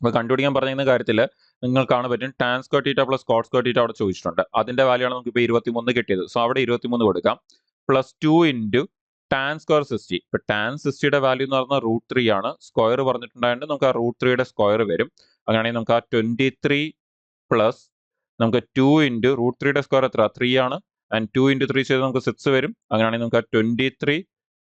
അപ്പൊ കണ്ടുപിടിക്കാൻ പറഞ്ഞിരിക്കുന്ന കാര്യത്തിൽ നിങ്ങൾക്ക് കാണാൻ പറ്റും tan square theta plus cot square തീറ്റ അവിടെ ചോദിച്ചിട്ടുണ്ട്. അതിന്റെ വാല്യൂ ആണ് നമുക്ക് ഇപ്പോൾ 23 കിട്ടിയത്. സോ അവിടെ 23 കൊടുക്കാം. Plus 2 into tan square 60. ഇപ്പൊ ടാൻ 60യുടെ വാല്യൂ എന്ന് പറഞ്ഞാൽ √3 ആണ്. സ്ക്വയർ പറഞ്ഞിട്ടുണ്ടായതുകൊണ്ട് നമുക്ക് ആ √3യുടെ സ്ക്വയർ വരും. അങ്ങനെയാണെങ്കിൽ നമുക്ക് ആ 23 പ്ലസ് നമുക്ക് 2 ഇൻറ്റു √3യുടെ സ്ക്വയർ എത്ര? 3 ആണ്. ആൻഡ് 2 ഇൻറ്റു 3 ചെയ്ത് നമുക്ക് 6 വരും. അങ്ങനെയാണെങ്കിൽ നമുക്ക് ആ 23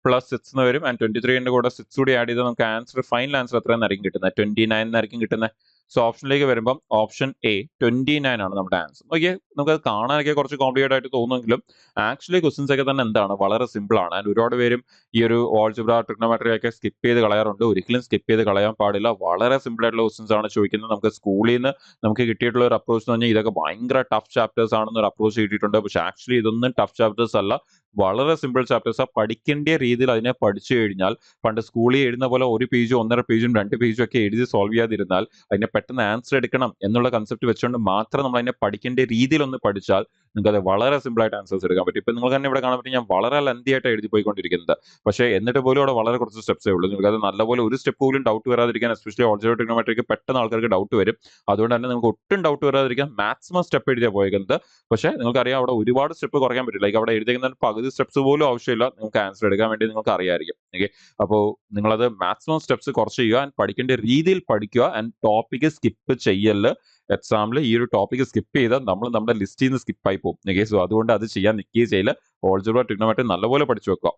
പ്ലസ് 6 എന്ന് വരും. ആൻഡ് 23ന്റെ കൂടെ 6 കൂടി ആഡ് ചെയ്താൽ നമുക്ക് ആൻസർ ഫൈനൽ ആൻസർ എത്രയെന്നായിരിക്കും കിട്ടുന്നത്? 29 എന്നായിരിക്കും കിട്ടുന്നത്. സോ ഓപ്ഷനിലേക്ക് വരുമ്പം ഓപ്ഷൻ എ 29 ആണ് നമ്മുടെ ആൻസർ. ഓക്കെ, നമുക്കത് കാണാനൊക്കെ കുറച്ച് കോംപ്ലിക്കേറ്റഡ് ആയിട്ട് തോന്നുമെങ്കിലും ആക്ച്വലി ക്വസ്റ്റ്യൻസ് ഒക്കെ തന്നെ എന്താണ്? വളരെ സിമ്പിൾ ആണ്. ആൻഡ് ഒരുപാട് പേരും ഈ ഒരു ഓൾജിബ്ര ട്രിഗ്നോമെട്രി ഒക്കെ സ്കിപ്പ് ചെയ്ത് കളയാറുണ്ട്. ഒരിക്കലും സ്കിപ്പ് ചെയ്ത് കളയാൻ പാടില്ല. വളരെ സിമ്പിൾ ആയിട്ടുള്ള ക്വസ്റ്റ്യൻസ് ആണ് ചോദിക്കുന്നത്. നമുക്ക് സ്കൂളിൽ നിന്ന് നമുക്ക് കിട്ടിയിട്ടുള്ള ഒരു അപ്രോച്ച് എന്ന് പറഞ്ഞാൽ ഇതൊക്കെ ഭയങ്കര ടഫ് ചാപ്റ്റേഴ്സ് ആണെന്നൊരു അപ്രോച്ച് കിട്ടിയിട്ടുണ്ട്. പക്ഷേ ആക്ച്വലി ഇതൊന്നും ടഫ് ചാപ്റ്റേഴ്സ് അല്ല. വളരെ സിമ്പിൾ ചാപ്റ്റേഴ്സ്. പഠിക്കേണ്ട രീതിയിൽ അതിനെ പഠിച്ചു കഴിഞ്ഞാൽ പണ്ട് സ്കൂളിൽ എഴുതുന്ന പോലെ ഒരു പേജും 1.5 പേജും 2 പേജും ഒക്കെ എഴുതി സോൾവ് ചെയ്യാതിരുന്നാൽ അതിനെ പെട്ടെന്ന് ആൻസർ എടുക്കണം എന്നുള്ള കൺസെപ്റ്റ് വെച്ചുകൊണ്ട് മാത്രം നമ്മൾ അതിനെ പഠിക്കേണ്ട രീതിയിൽ ഒന്ന് പഠിച്ചാൽ നിങ്ങൾക്ക് അത് വളരെ സിമ്പിൾ ആയിട്ട് ആൻസേഴ്സ് എടുക്കാൻ പറ്റും. ഇപ്പൊ നിങ്ങൾ തന്നെ ഇവിടെ കാണാൻ പറ്റും, ഞാൻ വളരെ ലെന്തി ആയിട്ട് എഴുതി പോയിക്കൊണ്ടിരിക്കുന്നത്. പക്ഷേ എന്നിട്ട് പോലും അവിടെ വളരെ കുറച്ച് സ്റ്റെപ്സേ ഉള്ളൂ. നിങ്ങൾക്ക് അത് നല്ലപോലെ ഒരു സ്റ്റെപ്പ് പോലും ഡൗട്ട് വരാതിരിക്കാൻ, എസ്പെഷ്യലി ഓൾജിബ്ര ട്രിഗണോമെട്രിക്ക് പെട്ടെന്ന് ആൾക്കാർക്ക് ഡൗട്ട് വരും. അതുകൊണ്ട് തന്നെ നിങ്ങൾക്ക് ഒട്ടും ഡൗട്ട് വരാതിരിക്കാൻ മാക്സിമം സ്റ്റെപ്പ് എഴുതിയാൽ പോയിരിക്കുന്നത്. പക്ഷേ നിങ്ങൾക്കറിയാം അവിടെ ഒരുപാട് സ്റ്റെപ്പ് കുറയ്ക്കാൻ പറ്റില്ല. ലൈക്ക് അവിടെ എഴുതിക്കുന്ന പകുതി സ്റ്റെപ്സ് പോലും ആവശ്യമില്ല നിങ്ങൾക്ക് ആൻസർ എടുക്കാൻ വേണ്ടി നിങ്ങൾക്ക് അറിയാമായിരിക്കും. ഓക്കെ, അപ്പോൾ നിങ്ങളത് മാക്സിമം സ്റ്റെപ്സ് കുറച്ച് ചെയ്യുക ആൻഡ് പഠിക്കേണ്ട രീതിയിൽ പഠിക്കുക ആൻഡ് ടോപ്പിക് സ്കിപ്പ് ചെയ്യല്. എക്സാമിൽ ഈ ഒരു ടോപ്പിക് സ്കിപ്പ് ചെയ്താൽ നമ്മൾ നമ്മുടെ ലിസ്റ്റിൽ നിന്ന് സ്കിപ്പായി പോകും. ഓക്കെ, സോ അതുകൊണ്ട് അത് ചെയ്യാൻ നിൽക്കുകയും ചെയ്യില്ല. ഓൾജിബ്ര ട്രിഗണോമെട്രി നല്ലപോലെ പഠിച്ചു വെക്കുക.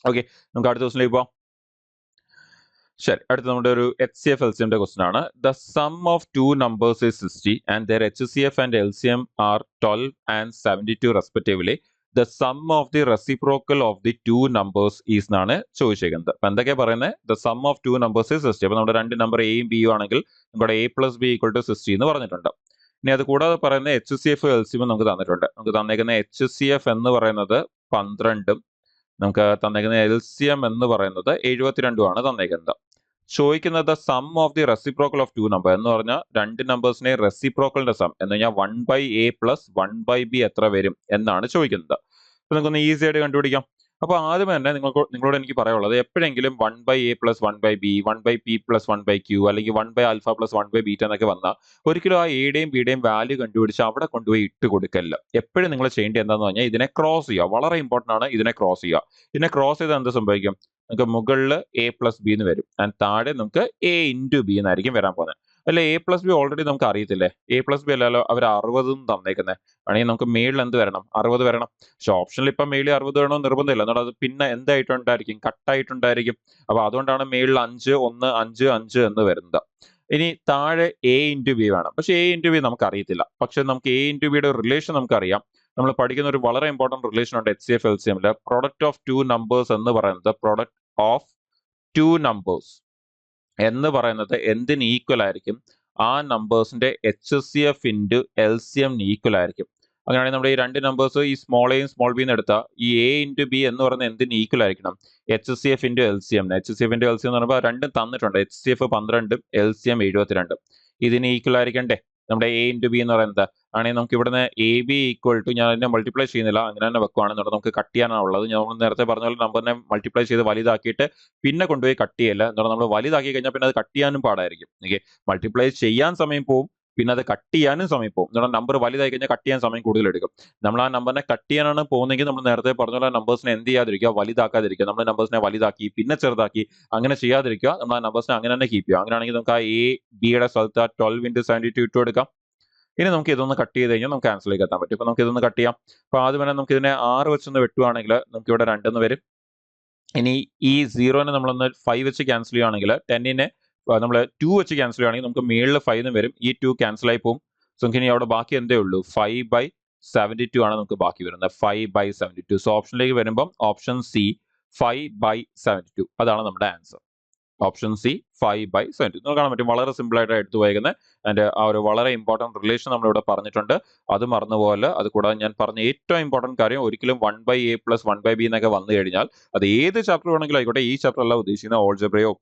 ഓക്കെ, നമുക്ക് അടുത്ത ദിവസത്തിലേക്ക് പോവാം. ശരി, അടുത്ത നമ്മുടെ ഒരു HCF LCM ക്വസ്റ്റൻ ആണ്. The sum of two numbers is 60 and their HCF and LCM are 12 and 72 respectively. The sum of the reciprocal of the two numbers is എന്നാണ് ചോദിച്ചേക്കുന്നത്. അപ്പൊ എന്തൊക്കെയാ പറയുന്നത്? The sum of two numbers is 60. അപ്പൊ നമ്മുടെ രണ്ട് number എയും ബിയും ആണെങ്കിൽ നമ്മുടെ A + B = 60 എന്ന് പറഞ്ഞിട്ടുണ്ട്. ഇനി അത് കൂടാതെ പറയുന്ന HCF LCM നമുക്ക് തന്നിട്ടുണ്ട്. നമുക്ക് തന്നേക്കുന്ന HCF എന്ന് പറയുന്നത് 12ഉം നമുക്ക് തന്നേക്കുന്ന LCM എന്ന് പറയുന്നത് 72 ആണ് തന്നേക്കുന്നത്. ചോദിക്കുന്നത് sum of the reciprocal of two number എന്ന് പറഞ്ഞാൽ രണ്ട് നമ്പേഴ്സിനെ റെസിപ്രോക്കലിന്റെ സം എന്ന് കഴിഞ്ഞാൽ 1/A + 1/B എത്ര വരും എന്നാണ് ചോദിക്കുന്നത്. അപ്പൊ നമുക്കൊന്ന് ഈസി ആയിട്ട് കണ്ടുപിടിക്കാം. അപ്പൊ ആദ്യം തന്നെ നിങ്ങളോട് എനിക്ക് പറയാനുള്ളത്, എപ്പോഴെങ്കിലും 1/A + 1/B, 1/P + 1/Q അല്ലെങ്കിൽ 1/α + 1/β എന്നൊക്കെ വന്നാൽ ഒരിക്കലും ആ എയുടെയും ബിയുടെയും വാല്യൂ കണ്ടുപിടിച്ച് അവിടെ കൊണ്ടുപോയി ഇട്ട് കൊടുക്കല്ല. എപ്പോഴും നിങ്ങൾ ചെയ്യേണ്ടത് എന്താന്ന് പറഞ്ഞാൽ ഇതിനെ ക്രോസ് ചെയ്യുക. വളരെ ഇമ്പോർട്ടന്റ് ആണ് ഇതിനെ ക്രോസ് ചെയ്യുക. ഇതിനെ ക്രോസ് ചെയ്താൽ എന്ത് സംഭവിക്കും? നമുക്ക് മുകളിൽ A + B എന്ന് വരും ആൻഡ് താഴെ നമുക്ക് A × B എന്നായിരിക്കും വരാൻ പോകുന്നത്. അല്ലെ A + B ഓൾറെഡി നമുക്ക് അറിയത്തില്ലേ? A + B അല്ലല്ലോ അവർ 60 തന്നേക്കുന്നത്. ആണെങ്കിൽ നമുക്ക് മേളിൽ എന്ത് വരണം? 60 വരണം. പക്ഷെ ഓപ്ഷനിൽ ഇപ്പം മേളിൽ 60 വേണോ നിർബന്ധമില്ല. എന്നാൽ അത് പിന്നെ എന്തായിട്ടുണ്ടായിരിക്കും? കട്ടായിട്ടുണ്ടായിരിക്കും. അപ്പൊ അതുകൊണ്ടാണ് മേളിൽ 5, 1, 5, 5 എന്ന് വരുന്നത്. ഇനി താഴെ A × B വേണം. പക്ഷെ A × B നമുക്ക് അറിയത്തില്ല. പക്ഷെ നമുക്ക് A × B യുടെ റിലേഷൻ നമുക്കറിയാം. നമ്മൾ പഠിക്കുന്ന ഒരു വളരെ ഇമ്പോർട്ടന്റ് റിലേഷൻ ഉണ്ട് HCF LCM ല്. പ്രൊഡക്റ്റ് ഓഫ് ടു നമ്പേഴ്സ് എന്ന് പറയുന്നത് പ്രൊഡക്റ്റ് ഓഫ് ടു നമ്പേഴ്സ് എന്ന് പറയുന്നത് എന്തിന് ഈക്വൽ ആയിരിക്കും? ആ നമ്പേഴ്സിന്റെ HCF × LCM ഈക്വൽ ആയിരിക്കും. അങ്ങനെയാണെങ്കിൽ നമ്മുടെ ഈ രണ്ട് നമ്പേഴ്സ് ഈ സ്മോൾ എയും സ്മോൾ ബിന്ന് എടുത്താൽ ഈ A × B എന്ന് പറയുന്നത് എന്തിന് ഈക്വൽ ആയിരിക്കണം? HCF × LCM. HCF × LCM എന്ന് പറയുമ്പോൾ രണ്ടും തന്നിട്ടുണ്ട്. HCF 12ഉം LCM 72ഉം. ഇതിന് ഈക്വൽ ആയിരിക്കണ്ടേ നമ്മുടെ A × B എന്ന് പറയുന്നത്? ആണെങ്കിൽ നമുക്ക് ഇവിടുന്ന് AB = ഞാൻ അതിനെ മൾട്ടിപ്ലൈ ചെയ്യുന്നില്ല, അങ്ങനെ തന്നെ വെക്കുവാണെന്നുള്ളത് നമുക്ക് കട്ട് ചെയ്യാനാണ് ഉള്ളത്. നമ്മൾ നേരത്തെ പറഞ്ഞ പോലെ നമ്പറിനെ മൾട്ടിപ്ലൈ ചെയ്ത് വലുതാക്കിയിട്ട് പിന്നെ കൊണ്ടുപോയി കട്ട് ചെയ്യല്ല. എന്നാൽ നമ്മൾ വലുതാക്കി കഴിഞ്ഞാൽ പിന്നെ അത് കട്ട് ചെയ്യാനും പാടായിരിക്കും. ഓക്കെ, മൾട്ടിപ്ലൈ ചെയ്യാൻ സമയം പോവും, പിന്നെ അത് കട്ട് ചെയ്യാനും സമയം പോകും. എന്നാൽ നമ്പർ വലുതായി കഴിഞ്ഞാൽ കട്ട് ചെയ്യാൻ സമയം കൂടുതൽ എടുക്കും. നമ്മൾ ആ നമ്പറിനെ കട്ട് ചെയ്യാനാണ് പോകുന്നതെങ്കിൽ നമ്മൾ നേരത്തെ പറഞ്ഞ പോലെ നമ്പേഴ്സിനെ എന്ത് ചെയ്യാതിരിക്കുക? വലുതാക്കാതിരിക്കുക. നമ്മൾ നമ്പേഴ്സിനെ വലുതാക്കി പിന്നെ ചെറുതാക്കി അങ്ങനെ ചെയ്യാതിരിക്കുക. നമ്മൾ ആ നമ്പേഴ്സിനെ അങ്ങനെ തന്നെ കീപ്പ് ചെയ്യുക. അങ്ങനെയാണെങ്കിൽ നമുക്ക് ആ A Bയുടെ സ്ഥലത്ത് 12 × 72 ഇട്ട് കൊടുക്കാം. ഇനി നമുക്ക് ഇതൊന്ന് കട്ട് ചെയ്ത് കഴിഞ്ഞാൽ നമുക്ക് ആൻസറിലേക്ക് എത്താൻ പറ്റും. ഇപ്പൊ നമുക്ക് ഇതൊന്ന് കട്ട് ചെയ്യാം. അപ്പൊ ആദ്യം തന്നെ നമുക്ക് ഇതിനെ 6 വെച്ചൊന്ന് വെട്ടുവാണെങ്കിൽ നമുക്ക് ഇവിടെ 2 എന്ന് വരും. ഇനി ഈ 0നെ നമ്മളൊന്ന് 5 വെച്ച് ക്യാൻസൽ ചെയ്യുകയാണെങ്കിൽ 10നെ നമ്മൾ 2 വെച്ച് ക്യാൻസൽ ചെയ്യുകയാണെങ്കിൽ നമുക്ക് മേളിൽ 5 എന്ന് വരും. ഈ 2 ക്യാൻസൽ ആയി പോകും. സോ നമുക്ക് ഇനി അവിടെ ബാക്കി എന്തേ ഉള്ളൂ? 5/72 ആണ് നമുക്ക് ബാക്കി വരുന്നത്. 5/72. സോ ഓപ്ഷനിലേക്ക് വരുമ്പം ഓപ്ഷൻ C 5/72 അതാണ് നമ്മുടെ ആൻസർ. Option C 5/72. നിങ്ങൾക്ക് കാണാൻ പറ്റും വളരെ സിമ്പിൾ ആയിട്ട് എടുത്തു പോയേക്കുന്നത്. ആൻഡ് ആ ഒരു വളരെ ഇമ്പോർട്ടന്റ് റിലേഷൻ നമ്മളിവിടെ പറഞ്ഞിട്ടുണ്ട്. അത് മറന്നുപോലെ. അത് കൂടാതെ ഞാൻ പറഞ്ഞ ഏറ്റവും ഇമ്പോർട്ടന്റ് കാര്യം, ഒരിക്കലും 1/A + 1/B എന്നൊക്കെ വന്നു കഴിഞ്ഞാൽ അത് ഏത് ചാപ്റ്റർ വേണമെങ്കിലും ആയിക്കോട്ടെ, ഈ ചാപ്റ്റർ അല്ല ഉദ്ദേശിക്കുന്ന ഓൾജിബ്രയോ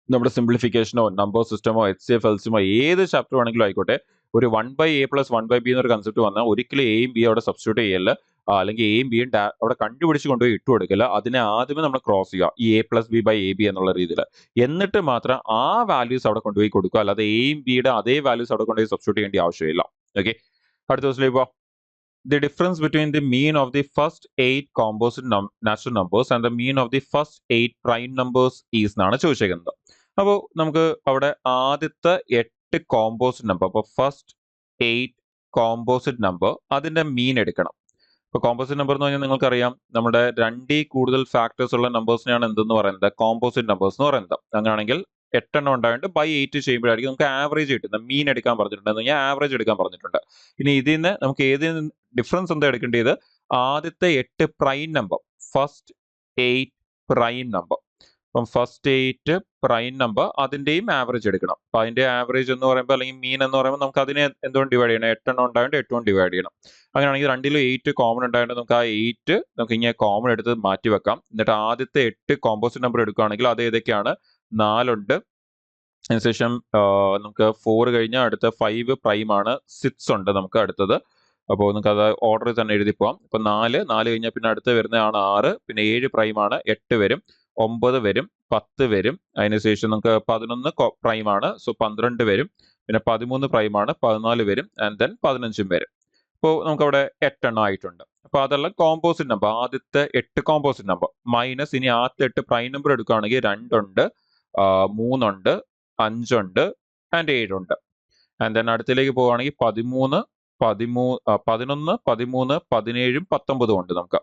നമ്മുടെ സിംപ്ലിഫിക്കേഷനോ നമ്പർ സിസ്റ്റമോ HCF LCMോ ഏത് ചാപ്റ്റർ വേണമെങ്കിലും ആയിക്കോട്ടെ, ഒരു 1/A + 1/B എന്നൊരു കൺസെപ്റ്റ് വന്നാൽ ഒരിക്കലും എയും ബി അവിടെ സബ്സ്റ്റിറ്റ്യൂട്ട് ചെയ്യല്ല. അല്ലെങ്കിൽ എയും ബിയും അവിടെ കണ്ടുപിടിച്ച് കൊണ്ടുപോയി ഇട്ട് കൊടുക്കില്ല. അതിനെ ആദ്യമേ നമ്മൾ ക്രോസ് ചെയ്യുക, ഈ A + B/AB എന്നുള്ള രീതിയിൽ. എന്നിട്ട് മാത്രം ആ വാല്യൂസ് അവിടെ കൊണ്ടുപോയി കൊടുക്കുക. അല്ലാതെ എയും ബിയുടെ അതേ വാല്യൂസ് അവിടെ കൊണ്ടുപോയി സബ്സ്റ്റിറ്റ്യൂട്ട് ചെയ്യേണ്ട ആവശ്യമില്ല. ഓക്കെ, അടുത്ത ദിവസത്തിലേക്ക് പോവാം. The difference between the mean of the first 8 composite natural numbers and the mean of the first 8 prime numbers is എന്നാണ് ചോദിച്ചേക്കുന്നത്. അപ്പോൾ നമുക്ക് അവിടെ ആദ്യത്തെ 8 കോമ്പോസിറ്റ് നമ്പർ, അപ്പോൾ ഫസ്റ്റ് 8 കോമ്പോസിറ്റ് നമ്പർ അതിന്റെ മീൻ എടുക്കണം. ഇപ്പൊ കോമ്പോസിറ്റ് നമ്പർ എന്ന് പറഞ്ഞാൽ നിങ്ങൾക്കറിയാം, നമ്മുടെ 2 കൂടുതൽ ഫാക്ടേഴ്സ് ഉള്ള നമ്പേഴ്സിനെയാണ് എന്തെന്ന് പറയുന്നത്? കോമ്പോസിറ്റ് നമ്പേഴ്സ് എന്ന് പറയുന്നത്. അങ്ങനെയാണെങ്കിൽ 8 എണ്ണം ഉണ്ടായിട്ട് ബൈ 8 ചെയ്യുമ്പോഴായിരിക്കും നമുക്ക് ആവറേജ് കിട്ടുന്നത്. മീൻ എടുക്കാൻ പറഞ്ഞിട്ടുണ്ട്, എന്ന് പറഞ്ഞാൽ ആവറേജ് എടുക്കാൻ പറഞ്ഞിട്ടുണ്ട്. ഇനി ഇതിൽ നിന്ന് നമുക്ക് ഏതിന് ഡിഫറൻസ് എന്താ എടുക്കേണ്ടത്? ആദ്യത്തെ 8 prime number, first 8 prime number. അപ്പം ഫസ്റ്റ് 8 പ്രൈം നമ്പർ അതിന്റെയും ആവറേജ് എടുക്കണം. അപ്പൊ അതിന്റെ ആവറേജ് എന്ന് പറയുമ്പോൾ അല്ലെങ്കിൽ മീൻ എന്ന് പറയുമ്പോൾ നമുക്ക് അതിനെ എന്തുകൊണ്ട് ഡിവൈഡ് ചെയ്യണം? 8 എണ്ണം ഉണ്ടായതുകൊണ്ട് 8 കൊണ്ട് ഡിവൈഡ് ചെയ്യണം. അങ്ങനെയാണെങ്കിൽ രണ്ടിലും 8 കോമൺ ഉണ്ടായതുകൊണ്ട് നമുക്ക് ആ 8 നമുക്ക് ഇങ്ങനെ കോമൺ എടുത്ത് മാറ്റി വെക്കാം. എന്നിട്ട് ആദ്യത്തെ 8 കോമ്പോസിറ്റ് നമ്പർ എടുക്കുകയാണെങ്കിൽ അത് ഏതൊക്കെയാണ്? 4 ഉണ്ട്, അതിനുശേഷം നമുക്ക് 4 കഴിഞ്ഞാൽ അടുത്ത 5 പ്രൈം ആണ്, 6 ഉണ്ട് നമുക്ക് അടുത്തത്. അപ്പോൾ നമുക്ക് അത് ഓർഡറിൽ തന്നെ എഴുതി പോവാം. ഇപ്പൊ 4 കഴിഞ്ഞാൽ പിന്നെ അടുത്ത് വരുന്നതാണ് 6, പിന്നെ 7 പ്രൈം ആണ്, 8 വരും, 9 വരും, 10 വരും, അതിനുശേഷം നമുക്ക് 11 പ്രൈം ആണ്, സോ 12 വരും, പിന്നെ 13 പ്രൈം ആണ്, 14 വരും, ആൻഡ് ദെൻ 15 വരും. അപ്പോൾ നമുക്ക് അവിടെ 8 എണ്ണം ആയിട്ടുണ്ട്. അപ്പൊ അതെല്ലാം കോമ്പോസിറ്റ് നമ്പർ, ആദ്യത്തെ 8 കോമ്പോസിറ്റ് നമ്പർ മൈനസ് ഇനി ആദ്യത്തെ 8 പ്രൈം നമ്പർ എടുക്കുകയാണെങ്കിൽ 2 ഉണ്ട്, 3 ഉണ്ട്, 5 ഉണ്ട്, ആൻഡ് 7 ഉണ്ട്. ആൻഡ് ദെൻ അടുത്തിലേക്ക് പോവുകയാണെങ്കിൽ 11, 13, 17, 19 ഉണ്ട് നമുക്ക്.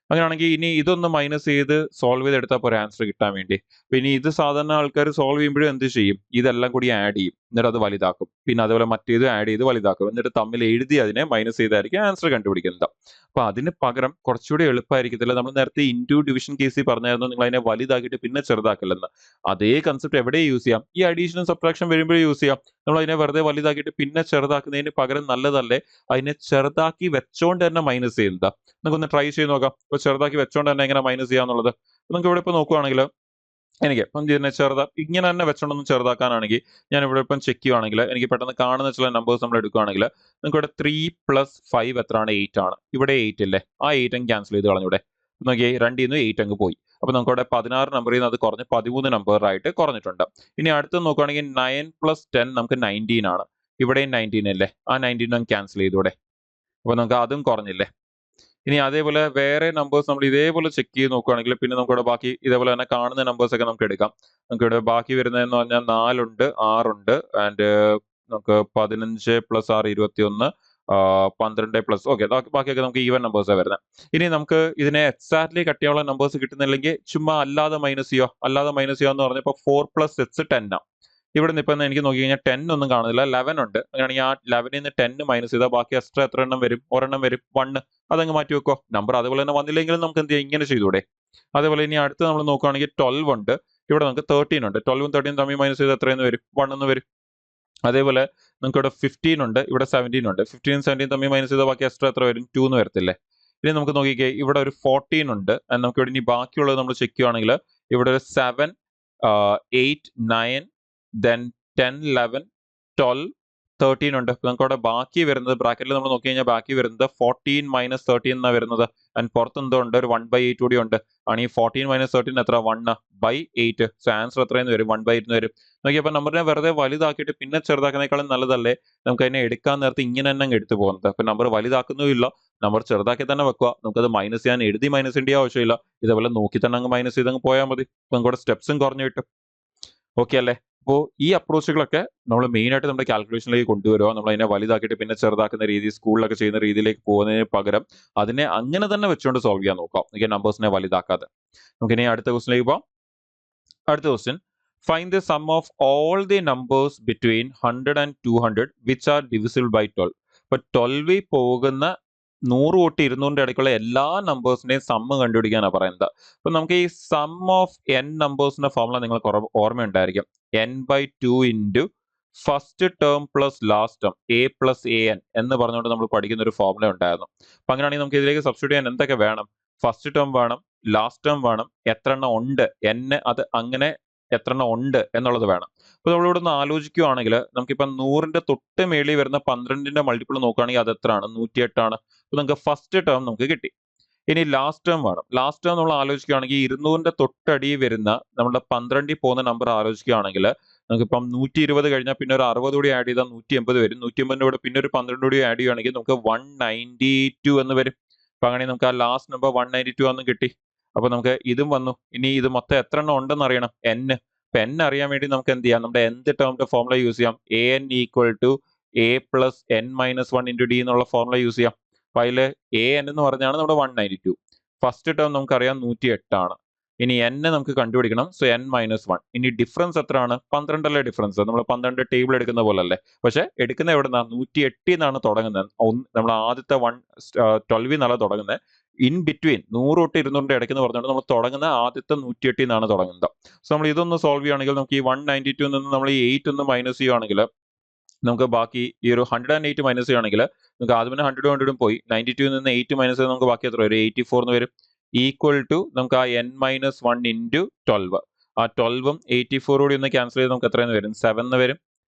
അങ്ങനെയാണെങ്കിൽ ഇനി ഇതൊന്ന് മൈനസ് ചെയ്ത് സോൾവ് ചെയ്തെടുത്താൽ പോരെ ആൻസർ കിട്ടാൻ വേണ്ടി. പിന്നെ ഇത് സാധാരണ ആൾക്കാർ സോൾവ് ചെയ്യുമ്പോഴും എന്ത് ചെയ്യും? ഇതെല്ലാം കൂടി ആഡ് ചെയ്യും, എന്നിട്ട് അത് വലുതാക്കും. പിന്നെ അതുപോലെ മറ്റേത് ആഡ് ചെയ്ത് വലുതാക്കും, എന്നിട്ട് തമ്മിൽ എഴുതി അതിനെ മൈനസ് ചെയ്തായിരിക്കും ആൻസർ കണ്ടുപിടിക്കുന്നത്. അപ്പൊ അതിന് പകരം കുറച്ചുകൂടി എളുപ്പമായിരിക്കത്തില്ല. നമ്മൾ നേരത്തെ ഇൻറ്റു ഡിവിഷൻ കേസിൽ പറഞ്ഞായിരുന്നു നിങ്ങൾ അതിനെ വലുതാക്കിയിട്ട് പിന്നെ ചെറുതാക്കില്ലെന്ന്. അതേ കൺസെപ്റ്റ് എവിടെ യൂസ് ചെയ്യാം? ഈ അഡീഷനും സബ്ട്രാക്ഷൻ വരുമ്പോഴേ യൂസ് ചെയ്യാം. നമ്മൾ അതിനെ വെറുതെ വലുതാക്കിയിട്ട് പിന്നെ ചെറുതാക്കുന്നതിന് പകരം നല്ലതല്ലേ അതിനെ ചെറുതാക്കി വെച്ചോണ്ട് തന്നെ മൈനസ് ചെയ്യുന്നത്? നമുക്കൊന്ന് ട്രൈ ചെയ്ത് നോക്കാം. ഇപ്പൊ ചെറുതാക്കി വെച്ചോണ്ട് തന്നെ എങ്ങനെ മൈനസ് ചെയ്യാന്നുള്ളത്. നിങ്ങൾക്ക് ഇവിടെ ഇപ്പൊ നോക്കുവാണെങ്കിൽ എനിക്ക് ഇപ്പം ഇതിനെ ഇങ്ങനെ തന്നെ വെച്ചോണ്ടൊന്നും ചെറുതാക്കാനാണെങ്കിൽ ഞാൻ ഇവിടെ ഇപ്പം ചെക്ക് ചെയ്യുവാണെങ്കിൽ എനിക്ക് പെട്ടെന്ന് കാണുന്ന ചില നമ്പേഴ്സ് നമ്മൾ എടുക്കുകയാണെങ്കിൽ നിങ്ങൾക്ക് ഇവിടെ 3 + 5 എത്രയാണ്? 8 ആണ്. ഇവിടെ 8 ഇല്ലേ? ആ 8 അങ്ങ് ക്യാൻസൽ ചെയ്ത് കളഞ്ഞൂടെ? നോക്കിയേ, 2 നിന്ന് 8 അങ്ങ് പോയി. അപ്പൊ നമുക്ക് ഇവിടെ 16 നമ്പറിൽ നിന്ന് അത് കുറഞ്ഞ് 13 നമ്പറായിട്ട് കുറഞ്ഞിട്ടുണ്ട്. ഇനി അടുത്ത് നോക്കുകയാണെങ്കിൽ 9 + 10 നമുക്ക് 19 ആണ്. ഇവിടെയും 19 അല്ലേ? ആ 19 അങ്ങ് ക്യാൻസൽ ചെയ്തൂടെ? അപ്പൊ നമുക്ക് അതും കുറഞ്ഞില്ലേ? ഇനി അതേപോലെ വേറെ നമ്പേഴ്സ് നമ്മൾ ഇതേപോലെ ചെക്ക് ചെയ്ത് നോക്കുകയാണെങ്കിൽ പിന്നെ നമുക്കിവിടെ ബാക്കി ഇതേപോലെ തന്നെ കാണുന്ന നമ്പേഴ്സ് ഒക്കെ നമുക്ക് എടുക്കാം. നമുക്ക് ഇവിടെ ബാക്കി വരുന്നതെന്ന് പറഞ്ഞാൽ 4 ഉണ്ട്, 6 ഉണ്ട്, ആൻഡ് നമുക്ക് 15 + 6 21, 12 പ്ലസ് ഓക്കെ, ബാക്കിയൊക്കെ നമുക്ക് ഈവൻ നമ്പേഴ്സാണ് വരുന്നത്. ഇനി നമുക്ക് ഇതിനെ എക്സാക്ട്ലി കട്ട് ചെയ്യാനുള്ള നമ്പേഴ്സ് കിട്ടുന്നില്ലെങ്കിൽ ചുമ്മാ അല്ലാതെ മൈനസ് ചെയ്യുക എന്ന് പറഞ്ഞപ്പോൾ 4 + 6 10 ആണ്. ഇവിടെ നിന്ന് ഇപ്പം എനിക്ക് നോക്കി കഴിഞ്ഞാൽ 10 ഒന്നും കാണുന്നില്ല, 11 ഉണ്ട്. അങ്ങനെയാണെങ്കിൽ ആ 11 നിന്ന് 10 മൈനസ് ചെയ്താൽ ബാക്കി എക്സ്ട്രാ എത്ര എണ്ണം വരും? ഒരെണ്ണം വരും, 1. അതങ്ങ് മാറ്റി വെക്കോ. നമ്പർ അതുപോലെ തന്നെ വന്നില്ലെങ്കിലും നമുക്ക് എന്ത് ചെയ്യാം? ഇങ്ങനെ ചെയ്തൂടെ? അതേപോലെ ഇനി അടുത്ത് നമ്മൾ നോക്കുകയാണെങ്കിൽ 12 ഉണ്ട്, ഇവിടെ നമുക്ക് 13 ഉണ്ട്. 12ഉം 13ഉം തമ്മിൽ മൈനസ് ചെയ്ത് എത്രയെന്ന് വരും? 1 എന്ന് വരും. അതേപോലെ നമുക്ക് ഇവിടെ 15 ഉണ്ട്, ഇവിടെ 17 ഉണ്ട്. 15ഉം 17ഉം തമ്മിൽ മൈനസ് ചെയ്താൽ ബാക്കി എക്സ്ട്രാ എത്ര വരും? 2 എന്ന് വരത്തില്ലേ? ഇനി നമുക്ക് നോക്കിക്കേ, ഇവിടെ ഒരു 14 ഉണ്ട്. നമുക്ക് ഇവിടെ ഇനി ബാക്കിയുള്ളത് നമ്മൾ ചെക്ക് ചെയ്യുവാണെങ്കിൽ ഇവിടെ ഒരു 7, 8, 9, then 10, 11, 12, 13 ഉണ്ട്. നമുക്ക് അവിടെ ബാക്കി വരുന്നത് ബ്രാക്കറ്റിൽ നമ്മൾ നോക്കി കഴിഞ്ഞാൽ ബാക്കി വരുന്നത് 14 - 13 എന്നാണ് വരുന്നത്. ആൻഡ് പുറത്ത് എന്തോ ഉണ്ട്? ഒരു 1/8 കൂടി ഉണ്ട്. ആണ് ഈ 14 - 13 എത്ര? 1/8. സോ ആൻസർ എത്രയെന്ന് വരും? 1/8 എന്ന് വരും. നോക്കിയപ്പോൾ നമ്പറിനെ വെറുതെ വലുതാക്കിയിട്ട് പിന്നെ ചെറുതാക്കുന്നേക്കാളും നല്ലതല്ലേ നമുക്ക് അതിനെ എടുക്കാൻ നേരത്തെ ഇങ്ങനെ തന്നെ അങ്ങ് എടുത്തു പോകുന്നത്? അപ്പൊ നമ്പർ വലുതാക്കുന്നുമില്ല, നമ്പർ ചെറുതാക്കി തന്നെ വെക്കുക. നമുക്കത് മൈനസ് ചെയ്യാൻ എഴുതി മൈനസ് ചെയ്യേണ്ട ആവശ്യമില്ല. ഇതേപോലെ നോക്കി തന്നെ അങ്ങ് മൈനസ് ചെയ്ത് അങ്ങ് പോയാൽ മതി. അപ്പൊ നമുക്ക് സ്റ്റെപ്സും കുറഞ്ഞു കിട്ടും. ഓക്കെ അല്ലേ? അപ്പോൾ ഈ അപ്രോച്ചുകളൊക്കെ നമ്മൾ മെയിൻ ആയിട്ട് നമ്മുടെ കാൽക്കുലേഷനിലേക്ക് കൊണ്ടുവരിക. നമ്മൾ അതിനെ വലുതാക്കിയിട്ട് പിന്നെ ചെറുതാക്കുന്ന രീതി സ്കൂളിലൊക്കെ ചെയ്യുന്ന രീതിയിലേക്ക് പോകുന്നതിന് പകരം അതിനെ അങ്ങനെ തന്നെ വെച്ചുകൊണ്ട് സോൾവ് ചെയ്യാൻ നോക്കാം. ഓക്കെ, നമ്പേഴ്സിനെ വലുതാക്കാതെ. നമുക്ക് ഇനി അടുത്ത ക്വസ്റ്റിലേക്ക് പോകാം. അടുത്ത question, find the sum of all the numbers between 100 and 200 which are divisible by 12. ഇപ്പൊ 12 പോകുന്ന 100 തൊട്ട് 200 ഇടയ്ക്കുള്ള എല്ലാ നമ്പേഴ്സിന്റെയും സമ്മ് കണ്ടുപിടിക്കാനാണ് പറയുന്നത്. അപ്പൊ നമുക്ക് ഈ സം ഓഫ് n നമ്പേഴ്സിന്റെ ഫോർമുല നിങ്ങൾക്ക് ഓർമ്മയുണ്ടായിരിക്കും. n/2 into first term plus last term a + an എന്ന് പറഞ്ഞുകൊണ്ട് നമ്മൾ പഠിക്കുന്ന ഒരു ഫോർമുല ഉണ്ടായിരുന്നു. അപ്പൊ അങ്ങനെയാണെങ്കിൽ നമുക്ക് ഇതിലേക്ക് സബ്സ്റ്റിറ്റ്യൂട്ട് ചെയ്യാൻ എന്തൊക്കെ വേണം? ഫസ്റ്റ് ടേം വേണം, ലാസ്റ്റ് ടേം വേണം, എത്ര എണ്ണം ഉണ്ട് n, അത് അങ്ങനെ എത്ര എണ്ണം ഉണ്ട് എന്നുള്ളത് വേണം. അപ്പൊ നമ്മളിവിടെ ഒന്ന് ആലോചിക്കുകയാണെങ്കിൽ നമുക്കിപ്പം 100ന്റെ തൊട്ട് മേളിൽ വരുന്ന 12ന്റെ മൾട്ടിപ്പിൾ നോക്കുകയാണെങ്കിൽ അത് എത്രയാണ്? 108 ആണ്. അപ്പൊ നമുക്ക് ഫസ്റ്റ് ടേം നമുക്ക് കിട്ടി. ഇനി ലാസ്റ്റ് ടേം വേണം. ലാസ്റ്റ് ടേം നമ്മൾ ആലോചിക്കുകയാണെങ്കിൽ 200ന്റെ തൊട്ടടിയിൽ വരുന്ന നമ്മുടെ 12ൽ പോകുന്ന നമ്പർ ആലോചിക്കുകയാണെങ്കിൽ നമുക്കിപ്പം 120 കഴിഞ്ഞാൽ പിന്നെ ഒരു 60 കൂടി ആഡ് ചെയ്താൽ 180 വരും. 180ന്റെ കൂടെ പിന്നെ ഒരു 12 കൂടി ആഡ് ചെയ്യുകയാണെങ്കിൽ നമുക്ക് 192 എന്ന് വരും. അപ്പൊ അങ്ങനെ നമുക്ക് ആ ലാസ്റ്റ് നമ്പർ 192 ആണെന്ന് കിട്ടി. അപ്പൊ നമുക്ക് ഇതും വന്നു. ഇനി ഇത് മൊത്തം എത്ര എണ്ണം ഉണ്ടെന്ന് അറിയണം, n. അപ്പൊ n അറിയാൻ വേണ്ടി നമുക്ക് എന്ത് ചെയ്യാം? നമ്മുടെ nth ടേമിന്റെ ഫോർമുല യൂസ് ചെയ്യാം. an = a + n - 1 × d എന്നുള്ള ഫോർമുല യൂസ് ചെയ്യാം. അപ്പൊ അതില് an എന്ന് പറഞ്ഞാണ് നമ്മുടെ 192. ഫസ്റ്റ് ടേം നമുക്കറിയാം 108 ആണ്. ഇനി n നമുക്ക് കണ്ടുപിടിക്കണം. So n - 1. ഇനി ഡിഫറൻസ് എത്രയാണ്? 12 അല്ലേ ഡിഫറൻസ്? നമ്മൾ 12 ടേബിൾ എടുക്കുന്ന പോലെ അല്ലേ? പക്ഷെ എടുക്കുന്ന എവിടുന്ന? 108 നിന്നാണ് തുടങ്ങുന്നത്. നമ്മൾ ആദ്യത്തെ 12 നിന്നല്ല തുടങ്ങുന്നത്. ഇൻ ബിറ്റ്വീൻ 100 തൊട്ട് 200 ഇടയ്ക്ക് എന്ന് പറഞ്ഞുകൊണ്ട് നമ്മൾ തുടങ്ങുന്ന ആദ്യത്തെ 108 നിന്നാണ് തുടങ്ങുന്നത്. സോ നമ്മൾ ഇതൊന്ന് സോൾവ് ചെയ്യുകയാണെങ്കിൽ നമുക്ക് ഈ 192 നിന്ന് നമ്മൾ ഈ 8 ഒന്ന് മൈനസ് ചെയ്യുകയാണെങ്കിൽ നമുക്ക് ബാക്കി ഈ ഒരു 108 മൈനസ് ചെയ്യുകയാണെങ്കിൽ നമുക്ക് ആദ്യം 100 പോയി 92 നിന്ന് 8 മൈനസ് ചെയ്ത് നമുക്ക് ബാക്കി എത്ര വരും 84 എന്ന് വരും. ഈക്വൽ ടു നമുക്ക് ആ n-1 ഇൻറ്റു 12 ആ 12ഉം 84 കൂടി ഒന്ന് ക്യാൻസൽ ചെയ്ത് നമുക്ക് എത്രയെന്ന് വരും 7 എന്ന് വരും.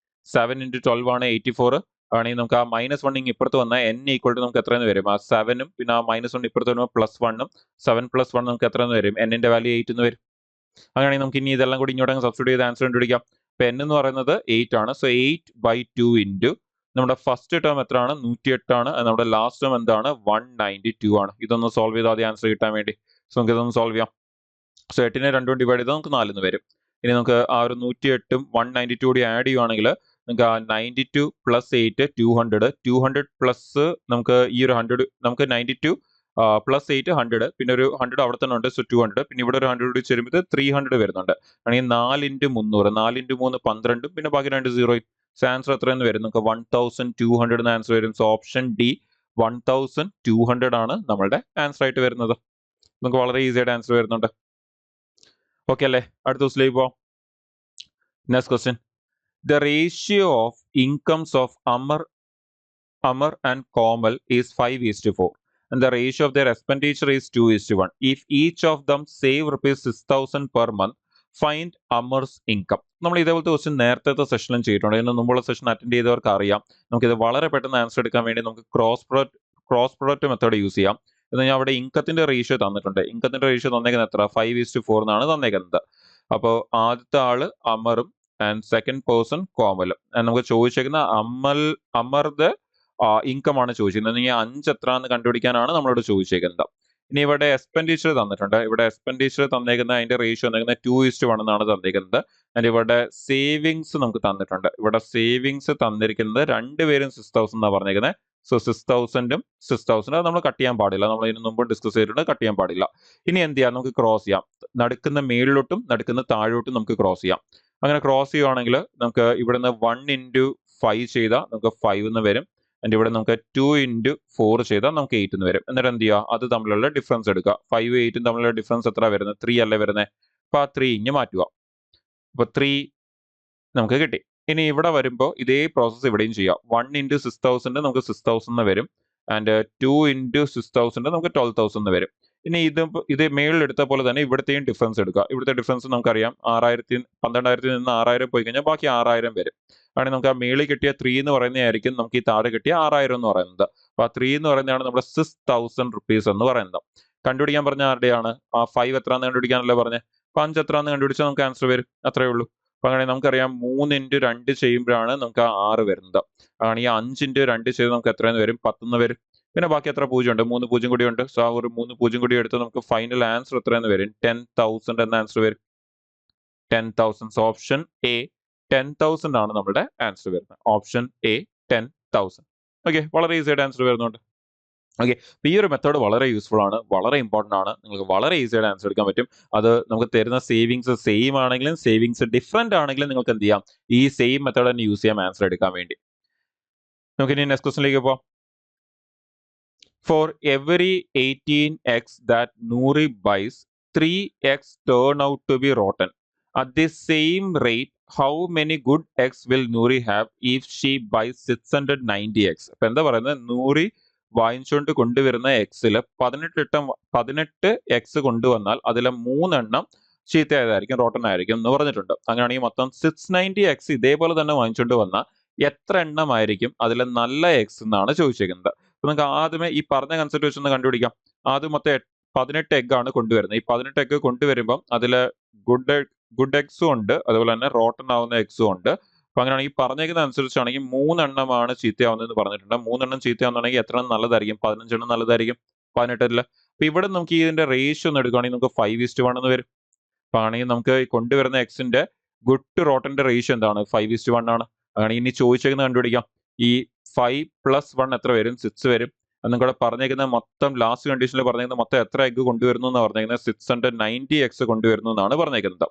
7 ഇൻറ്റു 12 ആണ് 84 ആണെങ്കിൽ നമുക്ക് ആ -1 ഇപ്പുറത്ത് വന്നാൽ n ഈക്വൽ ടു നമുക്ക് എത്രയെന്ന് വരും ആ 7ഉം പിന്നെ ആ -1 ഇപ്പുറത്ത് വരുമ്പോൾ +1ഉം 7 + 1 നമുക്ക് എത്രയെന്ന് വരും n-ന്റെ വാല്യൂ 8 എന്ന് വരും. അങ്ങനെയാണെങ്കിൽ നമുക്ക് ഇനി ഇതെല്ലാം കൂടി ഇങ്ങോട്ട് സബ്സ്റ്റിറ്റ്യൂട്ട് ചെയ്ത് ആൻസർ കണ്ടുപിടിക്കാം. അപ്പൊ n എന്ന് പറയുന്നത് 8 ആണ്. സോ 8/2 ഇൻറ്റു നമ്മുടെ ഫസ്റ്റ് ടേം എത്രയാണ് 108 ആണ്. നമ്മുടെ ലാസ്റ്റ് ടേം എന്താണ് 192 ആണ്. ഇതൊന്ന് സോൾവ് ചെയ്താൽ ആദ്യം ആൻസർ കിട്ടാൻ വേണ്ടി. സോ നമുക്ക് ഇതൊന്ന് സോൾവ് ചെയ്യാം. സോ 8നെ 2 കൊണ്ട് ഡിവൈഡ് ചെയ്താൽ നമുക്ക് 4 എന്ന് വരും. ഇനി നമുക്ക് ആ ഒരു 108ഉം 192 കൂടി ആഡ് ചെയ്യുവാണെങ്കിൽ നമുക്ക് ആ 92 + 8 200 പ്ലസ് നമുക്ക് ഈ ഒരു 100 നമുക്ക് 92 + 8 100 പിന്നെ ഒരു 100 അവിടെ തന്നെ ഉണ്ട്. സോ 200 പിന്നെ ഇവിടെ ഒരു 100 കൂടി ചേരുമ്പോൾ 300 വരുന്നുണ്ട്. ആണെങ്കിൽ 4 × 300 4 × 3 12 പിന്നെ ബാക്കി 2 0. സോ ആൻസർ എത്രയെന്ന് വരും നമുക്ക് 1200 എന്ന് ആൻസർ വരും. സോ ഓപ്ഷൻ ഡി 1200 ആണ് നമ്മളുടെ ആൻസർ ആയിട്ട് വരുന്നത്. നമുക്ക് വളരെ ഈസി ആയിട്ട് ആൻസർ വരുന്നുണ്ട്. ഓക്കെ അല്ലേ? അടുത്ത ദിവസത്തിലേക്ക് പോവാം. Next question. The ratio of incomes of Amar and Komal is 5:4 and the ratio of their expenditure is 2:1. If each of them save ₹6,000 per month, find Amar's income. നമ്മൾ ഇതേപോലത്തെ question നേരത്തെ സെഷനിലും ചെയ്തിട്ടുണ്ട്. ഇതിന് മുമ്പുള്ള സെഷൻ അറ്റൻഡ് ചെയ്തവർക്ക് അറിയാം. നമുക്കിത് വളരെ പെട്ടെന്ന് ആൻസർ എടുക്കാൻ വേണ്ടി നമുക്ക് ക്രോസ് പ്രൊഡക്റ്റ് മെത്തേഡ് യൂസ് ചെയ്യാം. എന്ന് ഞാൻ അവിടെ ഇൻകത്തിന്റെ റേഷ്യോ തന്നിട്ടുണ്ട്. ഇൻകത്തിന്റെ റേഷ്യോ തന്നേക്കുന്നത് എത്ര 5:4 എന്നാണ് തന്നേക്കുന്നത്. അപ്പോൾ ആദ്യത്തെ ആള് അമറും ആൻഡ് സെക്കൻഡ് പേഴ്സൺ കോമലും. നമുക്ക് ചോദിച്ചേക്കുന്ന അമർദ് ഇൻകം ആണ് ചോദിച്ചിരിക്കുന്നത്. ഈ 5 എത്ര എന്ന് കണ്ടുപിടിക്കാനാണ് നമ്മളോട് ചോദിച്ചേക്കുന്നത്. ഇനി ഇവിടെ എക്സ്പെൻഡിച്ചർ തന്നിട്ടുണ്ട്. ഇവിടെ എക്സ്പെൻഡിച്ചർ തന്നേക്കുന്ന അതിന്റെ റേഷ്യോ തന്നേക്കുന്നത് 2:1 എന്നാണ് തന്നേക്കുന്നത്. ആൻഡ് ഇവിടെ സേവിങ്സ് നമുക്ക് തന്നിട്ടുണ്ട്. ഇവിടെ സേവിങ്സ് തന്നിരിക്കുന്നത് രണ്ടുപേരും 6,000 എന്നാണ് പറഞ്ഞേക്കുന്നത്. സോ 6,000ഉം 6,000 അത് നമ്മൾ കട്ട് ചെയ്യാൻ പാടില്ല. നമ്മൾ ഇതിന് മുമ്പ് ഡിസ്കസ് ചെയ്തിട്ടുണ്ട്, കട്ട് ചെയ്യാൻ പാടില്ല. ഇനി എന്ത് ചെയ്യാം, നമുക്ക് ക്രോസ് ചെയ്യാം. നടുക്കുന്ന മേളിലോട്ടും നടുക്കുന്ന താഴോട്ടും നമുക്ക് ക്രോസ് ചെയ്യാം. അങ്ങനെ ക്രോസ് ചെയ്യുവാണെങ്കിൽ നമുക്ക് ഇവിടുന്ന് 1 × 5 ചെയ്താൽ നമുക്ക് 5 എന്ന് വരും. ആൻഡ് ഇവിടെ നമുക്ക് 2 × 4 ചെയ്താൽ നമുക്ക് 8 എന്ന് വരും. എന്നിട്ട് എന്ത് ചെയ്യുക, അത് തമ്മിലുള്ള ഡിഫറൻസ് എടുക്കുക. 5ഉം 8ഉം തമ്മിലുള്ള ഡിഫറൻസ് എത്ര വരുന്നത് 3 അല്ലേ വരുന്നത്. അപ്പൊ ആ 3 ഇങ്ങ് മാറ്റുക. അപ്പൊ 3 നമുക്ക് കിട്ടി. ഇനി ഇവിടെ വരുമ്പോൾ ഇതേ പ്രോസസ്സ് ഇവിടെയും ചെയ്യാം. 1 × 6,000 നമുക്ക് 6,000 എന്ന് വരും. ആൻഡ് 2 × 6,000 നമുക്ക് 12,000 എന്ന് വരും. ഇനി ഇത് മേളിൽ എടുത്ത പോലെ തന്നെ ഇവിടത്തെയും ഡിഫറൻസ് എടുക്കുക. ഇവിടുത്തെ ഡിഫറൻസ് നമുക്കറിയാം 12,000 നിന്ന് 6,000 പോയി കഴിഞ്ഞാൽ ബാക്കി 6,000 വരും. ആണെങ്കിൽ നമുക്ക് ആ മേളിൽ കിട്ടിയ 3 എന്ന് പറയുന്നതായിരിക്കും നമുക്ക് ഈ താഴെ കിട്ടിയ 6,000 എന്ന് പറയുന്നത്. അപ്പൊ ആ 3 എന്ന് പറയുന്നതാണ് നമ്മുടെ 6,000 rupees എന്ന് പറയുന്നത്. കണ്ടുപിടിക്കാൻ പറഞ്ഞ ആരുടെയാണ് ആ 5 എത്രയാണെന്ന് കണ്ടുപിടിക്കാനല്ലേ പറഞ്ഞത്. അപ്പൊ 5 എത്രയാണെന്ന് കണ്ടുപിടിച്ചാൽ നമുക്ക് ആൻസർ വരും. അത്രേ ഉള്ളൂ. അപ്പൊ അങ്ങനെ നമുക്കറിയാം 3 × 2 ചെയ്യുമ്പോഴാണ് നമുക്ക് ആ 6 വരുന്നത്. ആണ് ഈ 5 × 2 ചെയ്ത് നമുക്ക് എത്രയെന്ന് വരും 10 എന്ന് വരും. പിന്നെ ബാക്കി എത്ര 0 ഉണ്ട് 3 0 കൂടി ഉണ്ട്. സോ ആ ഒരു 3 0 കൂടി എടുത്ത് നമുക്ക് ഫൈനൽ ആൻസർ എത്രയെന്ന് വരും 10,000 എന്ന ആൻസർ വരും. 10,000. സോ ഓപ്ഷൻ എ 10,000 ആണ് നമ്മുടെ ആൻസർ വരുന്നത്. Option A 10,000. ഓക്കെ, വളരെ ഈസി ആയിട്ട് ആൻസർ വരുന്നുണ്ട്. ഓക്കെ, അപ്പൊ ഈ ഒരു മെത്തേഡ് വളരെ യൂസ്ഫുൾ ആണ്, വളരെ ഇമ്പോർട്ടന്റ് ആണ്. നിങ്ങൾക്ക് വളരെ ഈസി ആയിട്ട് ആൻസർ എടുക്കാൻ പറ്റും. അത് നമുക്ക് തരുന്ന സേവിങ്സ് സെയിം ആണെങ്കിലും സേവിങ്സ് ഡിഫറെന്റ് ആണെങ്കിലും നിങ്ങൾക്ക് എന്ത് ചെയ്യാം, ഈ സെയിം മെത്തേഡ് തന്നെ യൂസ് ചെയ്യാം ആൻസർ എടുക്കാൻ വേണ്ടി. നമുക്ക് ഇനി നെക്സ്റ്റ് ക്വസ്റ്റിനിലേക്ക് പോവാം. For every 18x that Noori buys, 3x turn out to be rotten. At the same rate, how many good eggs will Noori have if she buys 690x? അപ്പൊ എന്താ പറയുന്നത്, നൂറി വാങ്ങിച്ചുകൊണ്ട് കൊണ്ടുവരുന്ന എക്സിൽ 18 എക്സ് കൊണ്ടുവന്നാൽ അതിലെ 3 എണ്ണം ചീത്തയായതായിരിക്കും, റോട്ടൺ ആയിരിക്കും എന്ന് പറഞ്ഞിട്ടുണ്ട്. അങ്ങനെയാണെങ്കിൽ മൊത്തം 690 എക്സ് ഇതേപോലെ തന്നെ വാങ്ങിച്ചുകൊണ്ട് വന്നാൽ എത്ര എണ്ണമായിരിക്കും അതിലെ നല്ല എക്സ് എന്നാണ് ചോദിച്ചിരിക്കുന്നത്. അപ്പൊ നമുക്ക് ആദ്യമേ ഈ പറഞ്ഞ കൺസെപ്റ്റ് വെച്ചൊന്ന് കണ്ടുപിടിക്കാം. ആദ്യം മൊത്തം 18 എഗ് ആണ് കൊണ്ടുവരുന്നത്. ഈ 18 എഗ് കൊണ്ടുവരുമ്പം അതിൽ ഗുഡ് എഗ്സും ഉണ്ട്, അതുപോലെ തന്നെ റോട്ടൺ ആവുന്ന എഗ്സും ഉണ്ട്. അപ്പൊ അങ്ങനെയാണെങ്കിൽ ഈ പറഞ്ഞേക്കുന്ന അനുസരിച്ചാണെങ്കിൽ 3 എണ്ണമാണ് ചീത്തയാവുന്നതെന്ന് പറഞ്ഞിട്ടുണ്ട്. 3 എണ്ണം ചീത്തയാവുന്നതാണെങ്കിൽ എത്ര എണ്ണം നല്ലതായിരിക്കും, 15 എണ്ണം നല്ലതായിരിക്കും 18. അപ്പൊ ഇവിടെ നമുക്ക് ഇതിന്റെ റേഷ്യോ ഒന്ന് എടുക്കുകയാണെങ്കിൽ നമുക്ക് 5:1 എന്ന് വരും. അപ്പൊ ആണെങ്കിൽ നമുക്ക് കൊണ്ടുവരുന്ന എക്സിന്റെ ഗുഡ് ടു റോട്ടന്റെ റേഷ്യോ എന്താണ് 5:1 ആണ്. അങ്ങനെ ഇനി ചോദിച്ചേക്കുന്നത് കണ്ടുപിടിക്കാം. ഈ 5 + 1 എത്ര വരും 6 വരും. എന്നും കൂടെ പറഞ്ഞേക്കുന്ന മൊത്തം ലാസ്റ്റ് കണ്ടീഷനിൽ പറഞ്ഞേക്കുന്നത് മൊത്തം എത്ര എഗ് കൊണ്ടുവരുന്നു എന്ന് പറഞ്ഞേക്കുന്നത് 690 എക്സ് കൊണ്ടുവരുന്നു എന്നാണ് പറഞ്ഞേക്കുന്നത്.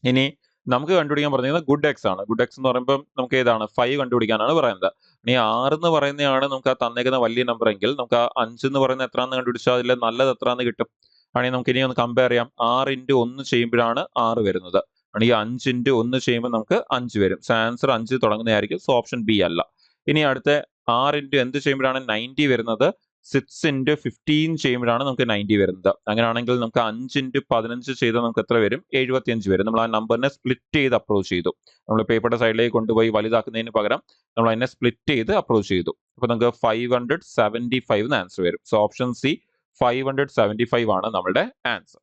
ഇനി നമുക്ക് കണ്ടുപിടിക്കാൻ പറഞ്ഞിരിക്കുന്നത് ഗുഡ് എക്സ് ആണ്. ഗുഡ് എക്സ് എന്ന് പറയുമ്പോൾ നമുക്ക് ഏതാണ് 5 കണ്ടുപിടിക്കാനാണ് പറയുന്നത്. ഇനി 6 എന്ന് പറയുന്നതാണ് നമുക്ക് ആ തന്നേക്കുന്ന വലിയ നമ്പർ എങ്കിൽ നമുക്ക് ആ 5 എന്ന് പറയുന്നത് എത്രയാണെന്ന് കണ്ടുപിടിച്ചാൽ അതിൽ നല്ലത് എത്രയാണെന്ന് കിട്ടും. ആണെങ്കിൽ നമുക്ക് ഇനി ഒന്ന് കമ്പയർ ചെയ്യാം. 6 ഇൻറ്റു 1 ചെയ്യുമ്പോഴാണ് 6 വരുന്നത്. ആണെങ്കിൽ 5 ഇൻറ്റു 1 ചെയ്യുമ്പോൾ നമുക്ക് 5 വരും. സോ ആൻസർ 5 തുടങ്ങുന്നതായിരിക്കും. സോ ഓപ്ഷൻ ബി അല്ല. ഇനി അടുത്ത 6 ഇൻറ്റു എന്ത് ചെയ്യുമ്പോഴാണ് 90 വരുന്നത്? 6 ഇൻറ്റു 15 ചെയ്യുമ്പോഴാണ് നമുക്ക് 90 വരുന്നത്. അങ്ങനെയാണെങ്കിൽ നമുക്ക് 5 ഇൻറ്റു 15 ചെയ്താൽ നമുക്ക് എത്ര വരും? 75 വരും. നമ്മൾ ആ നമ്പറിനെ സ്പ്ലിറ്റ് ചെയ്ത് അപ്രോച്ച് ചെയ്തു. നമ്മൾ പേപ്പറുടെ സൈഡിലേക്ക് കൊണ്ടുപോയി വലുതാക്കുന്നതിന് പകരം നമ്മൾ അതിനെ സ്പ്ലിറ്റ് ചെയ്ത് അപ്രോച്ച് ചെയ്തു. അപ്പോൾ നമുക്ക് 575 എന്ന് ആൻസർ വരും. സോ ഓപ്ഷൻ സി 575 ആണ് നമ്മുടെ ആൻസർ.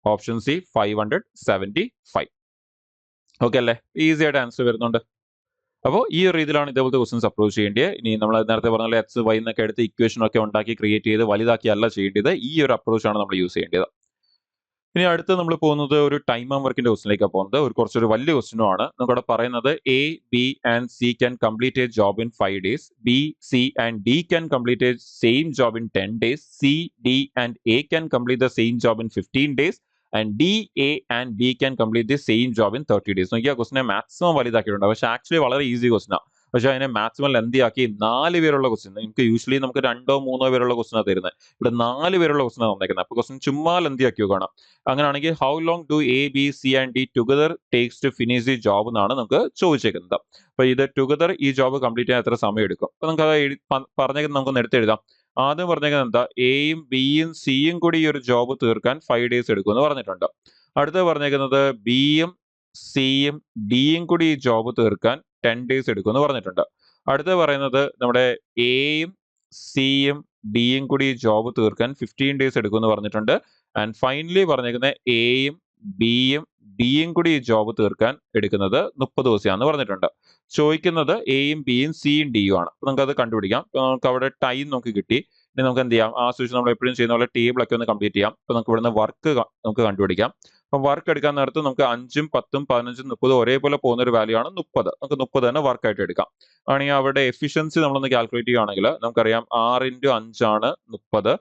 Option C 575. ഓക്കെ അല്ലേ? ഈസി ആയിട്ട് ആൻസർ വരുന്നുണ്ട്. അപ്പോൾ ഈ ഒരു രീതിയിലാണ് ഇതേപോലത്തെ ക്വസ്റ്റൻസ് അപ്രോച്ച് ചെയ്യേണ്ടത്. ഇനി നമ്മൾ നേരത്തെ പറഞ്ഞ എക്സ് വൈ എന്നൊക്കെ എടുത്ത് ഇക്വേഷൻ ഒക്കെ ഉണ്ടാക്കി ക്രിയേറ്റ് ചെയ്ത് വലുതാക്കിയല്ല ചെയ്യേണ്ടത്. ഈ ഒരു അപ്രോച്ചാണ് നമ്മൾ യൂസ് ചെയ്യേണ്ടത്. ഇനി അടുത്ത് നമ്മൾ പോകുന്നത് ഒരു ടൈം ആൻഡ് വർക്കിന്റെ ക്വസ്റ്റിലേക്കാണ് പോകുന്നത്. കുറച്ചൊരു വലിയ ക്വസ്റ്റിനും ആണ്. നമുക്കവിടെ പറയുന്നത് A, B and C can complete A job in 5 days. B, C and D can complete A same job in 10 days. C, D and A can complete the same job in 15 days. And D, A and B can complete the same job in 30 days. നോക്കിയാൽ ക്വസ്റ്റിനെ maximum വലുതാക്കിയിട്ടുണ്ട്. പക്ഷേ actually വളരെ easy ക്വസ്റ്റിനാണ്. പക്ഷേ അതിനെ maximum ലെന്തിയാക്കി 4 പേരുള്ള question. നമുക്ക് usually നമുക്ക് 2 3 പേരുള്ള ക്വസ്റ്റിനാണ് തരുന്നത്. ഇവിടെ 4 പേരുള്ള ക്വസ്റ്റിനാണ് തന്നേക്കുന്നത്. അപ്പോൾ ക്വസ്റ്റ്യൻ ചുമ്മാ ലെന്തിയാക്കിയോ കാണാം. അങ്ങനെയാണെങ്കിൽ how long do A, B, C and D together takes to finish the job എന്നാണ് നമുക്ക് ചോദിച്ചേക്കുന്നത്. അപ്പോൾ ഇത് ടുഗദർ ഈ ജോബ് കംപ്ലീറ്റ് ചെയ്യാൻ എത്ര സമയം എടുക്കും? അപ്പോൾ നമുക്ക് അത് പറഞ്ഞേക്കുന്നത് നമുക്കൊന്ന് എടുത്തെഴുതാം. ആദ്യം പറഞ്ഞേക്കുന്നത് എന്താ? എയും ബിയും സിയും കൂടി ഈ ഒരു ജോബ് തീർക്കാൻ 5 days എടുക്കുമെന്ന് പറഞ്ഞിട്ടുണ്ട്. അടുത്ത പറഞ്ഞേക്കുന്നത് ബിയും സിയും ഡിയും കൂടി ഈ ജോബ് തീർക്കാൻ 10 days എടുക്കുമെന്ന് പറഞ്ഞിട്ടുണ്ട്. അടുത്ത പറയുന്നത് നമ്മുടെ എയും സിയും ഡിയും കൂടി ഈ ജോബ് തീർക്കാൻ 15 days എടുക്കുമെന്ന് പറഞ്ഞിട്ടുണ്ട്. ആൻഡ് ഫൈനലി പറഞ്ഞേക്കുന്നത് എയും ബിയും ഡിയും കൂടി ഈ ജോബ് തീർക്കാൻ എടുക്കുന്നത് 30 ദിവസമാണെന്ന് പറഞ്ഞിട്ടുണ്ട്. ചോദിക്കുന്നത് എയും ബിയും സിയും ഡിയും ആണ്. അപ്പോൾ നമുക്കത് കണ്ടുപിടിക്കാം. നമുക്ക് അവിടെ ടൈം നമുക്ക് കിട്ടി. ഇനി നമുക്ക് എന്ത് ചെയ്യാം? ആ സിറ്റുവേഷൻ നമ്മൾ എപ്പോഴും ചെയ്യുന്ന പോലെ ടേബിളൊക്കെ ഒന്ന് കംപ്ലീറ്റ് ചെയ്യാം. അപ്പോൾ നമുക്ക് ഇവിടുന്ന് വർക്ക് നമുക്ക് കണ്ടുപിടിക്കാം. അപ്പം വർക്ക് എടുക്കാൻ നേരത്ത് നമുക്ക് 5ഉം 10ഉം 15ഉം 30 ഒരേപോലെ പോകുന്ന ഒരു വാല്യൂ ആണ് 30. നമുക്ക് 30 തന്നെ വർക്കായിട്ട് എടുക്കാം. ആണെങ്കിൽ അവിടെ എഫിഷ്യൻസി നമ്മളൊന്ന് കാൽക്കുലേറ്റ് ചെയ്യുകയാണെങ്കിൽ നമുക്കറിയാം 6 ഇൻറ്റു 5 ആണ് 30,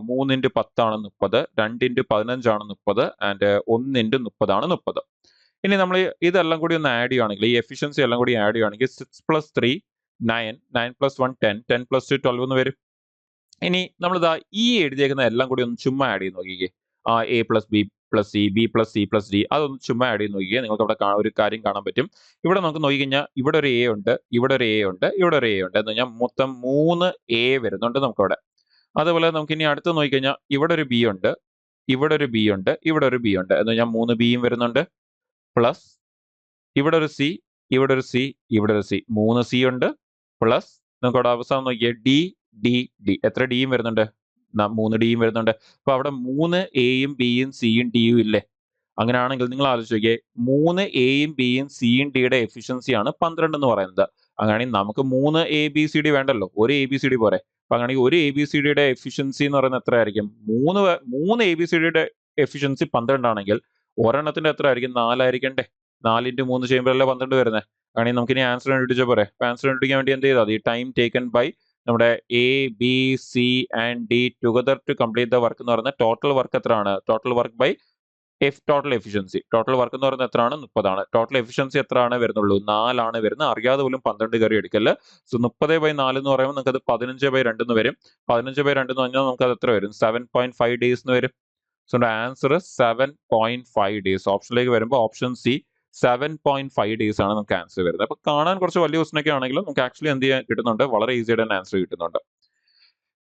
3 ഇൻറ്റു 10 ആണ് 30, 2 ഇൻറ്റു 15 ആണ് 30 ആൻഡ് 1 ഇൻറ്റു 30 ആണ് 30. ഇനി നമ്മൾ ഇതെല്ലാം കൂടി ഒന്ന് ആഡ് ചെയ്യുകയാണെങ്കിൽ ഈ എഫിഷ്യൻസി എല്ലാം കൂടി ആഡ് ചെയ്യുകയാണെങ്കിൽ 6 + 3 9, 9 + 1 10, 10 + 2 12 എന്ന് വരും. ഇനി നമ്മളിതാ ഈ എഴുതിയേക്കുന്ന എല്ലാം കൂടി ഒന്ന് ചുമ്മാ ആഡ് ചെയ്ത് നോക്കിക്കേ. A plus B plus C, B plus C plus D, അതൊന്ന് ചുമ്മാ ആഡ് ചെയ്ത് നോക്കിക്കേ. നിങ്ങൾക്ക് അവിടെ ഒരു കാര്യം കാണാൻ പറ്റും. ഇവിടെ നമുക്ക് നോക്കിക്കഴിഞ്ഞാൽ ഇവിടെ ഒരു എ ഉണ്ട്, ഇവിടെ ഒരു എ ഉണ്ട്, ഇവിടെ ഒരു എ ഉണ്ട് എന്ന് പറഞ്ഞാൽ മൊത്തം 3 എ വരുന്നുണ്ട് നമുക്കവിടെ. അതുപോലെ നമുക്ക് ഇനി അടുത്ത് നോക്കിക്കഴിഞ്ഞാൽ ഇവിടെ ഒരു ബി ഉണ്ട്, ഇവിടെ ഒരു ബി ഉണ്ട്, ഇവിടെ ഒരു ബി ഉണ്ട് എന്ന് പറഞ്ഞാൽ 3 ബിയും വരുന്നുണ്ട്. പ്ലസ് ഇവിടെ ഒരു സി, ഇവിടെ ഒരു സി, ഇവിടെ ഒരു സി, 3 സി ഉണ്ട്. പ്ലസ് നമുക്ക് അവിടെ അവസാനം നോക്കിയാൽ ഡി, ഡി, ഡി, എത്ര ഡിയും വരുന്നുണ്ട്? 3 ഡിയും വരുന്നുണ്ട്. അപ്പൊ അവിടെ 3 എയും ബിയും സിയും ഡിയും ഇല്ലേ? അങ്ങനെയാണെങ്കിൽ നിങ്ങൾ ആലോചിച്ച് നോക്കിയേ, 3 എയും ബിയും സിയും ഡിയുടെ എഫിഷ്യൻസിയാണ് 12 എന്ന് പറയുന്നത്. അങ്ങനെയാണെങ്കിൽ നമുക്ക് 3 എ ബി സി ഡി വേണ്ടല്ലോ, ഒരു എ ബി സി ഡി പോരെ. അപ്പൊ അങ്ങനെയാണെങ്കിൽ ഒരു എ ബി സി ഡിയുടെ എഫിഷ്യൻസി എന്ന് പറയുന്നത് എത്രയായിരിക്കും? 3 എ ബി സി ഡിയുടെ എഫിഷ്യൻസി 12 ആണെങ്കിൽ ഒരെണ്ണത്തിന്റെ എത്ര ആയിരിക്കും? 4 ആയിരിക്കണ്ടേ? 4 ഇൻറ്റു 3 ചെയ്യുമ്പോഴല്ലേ 12 വരുന്നത്. അങ്ങനെയാണെങ്കിൽ നമുക്ക് ഇനി ആൻസർ കണ്ടുപിടിച്ചാൽ പോരെ. അപ്പൊ ആൻസർ കണ്ടുപിടിക്കാൻ വേണ്ടി എന്ത് ചെയ്താൽ ഈ ടൈം ടേക്കൺ ബൈ നമ്മുടെ A, B, C and D together to complete the work എന്ന് പറയുന്നത് ടോട്ടൽ വർക്ക് എത്രയാണ്? Total work by total efficiency. Total work എന്ന് പറയുന്നത് എത്രയാണ്? 30 ആണ്. ടോട്ടൽ എഫിഷ്യൻസി എത്രയാണ് വരുന്നുള്ളൂ? 4 ആണ് വരുന്നത്. അറിയാതെ പോലും 12 കയറി എടുക്കല്. സോ 30/4 എന്ന് പറയുമ്പോൾ നമുക്ക് അത് 15/2 എന്ന് വരും. 15/2 എന്ന് പറഞ്ഞാൽ നമുക്ക് അത് എത്ര വരും? 7.5 days എന്ന് വരും. So answer 7.5 days. ഓപ്ഷനിലേക്ക് വരുമ്പോൾ ഓപ്ഷൻ സി 7.5 days ആണ് നമുക്ക് ആൻസർ വരുന്നത്. അപ്പൊ കാണാൻ കുറച്ച് വലിയ ക്വസ്റ്റൻ ഒക്കെ ആണെങ്കിലും നമുക്ക് ആക്ച്വലി എന്ത് ചെയ്യാൻ കിട്ടുന്നുണ്ട്? വളരെ ഈസി ആയിട്ട് തന്നെ ആൻസർ കിട്ടുന്നുണ്ട്.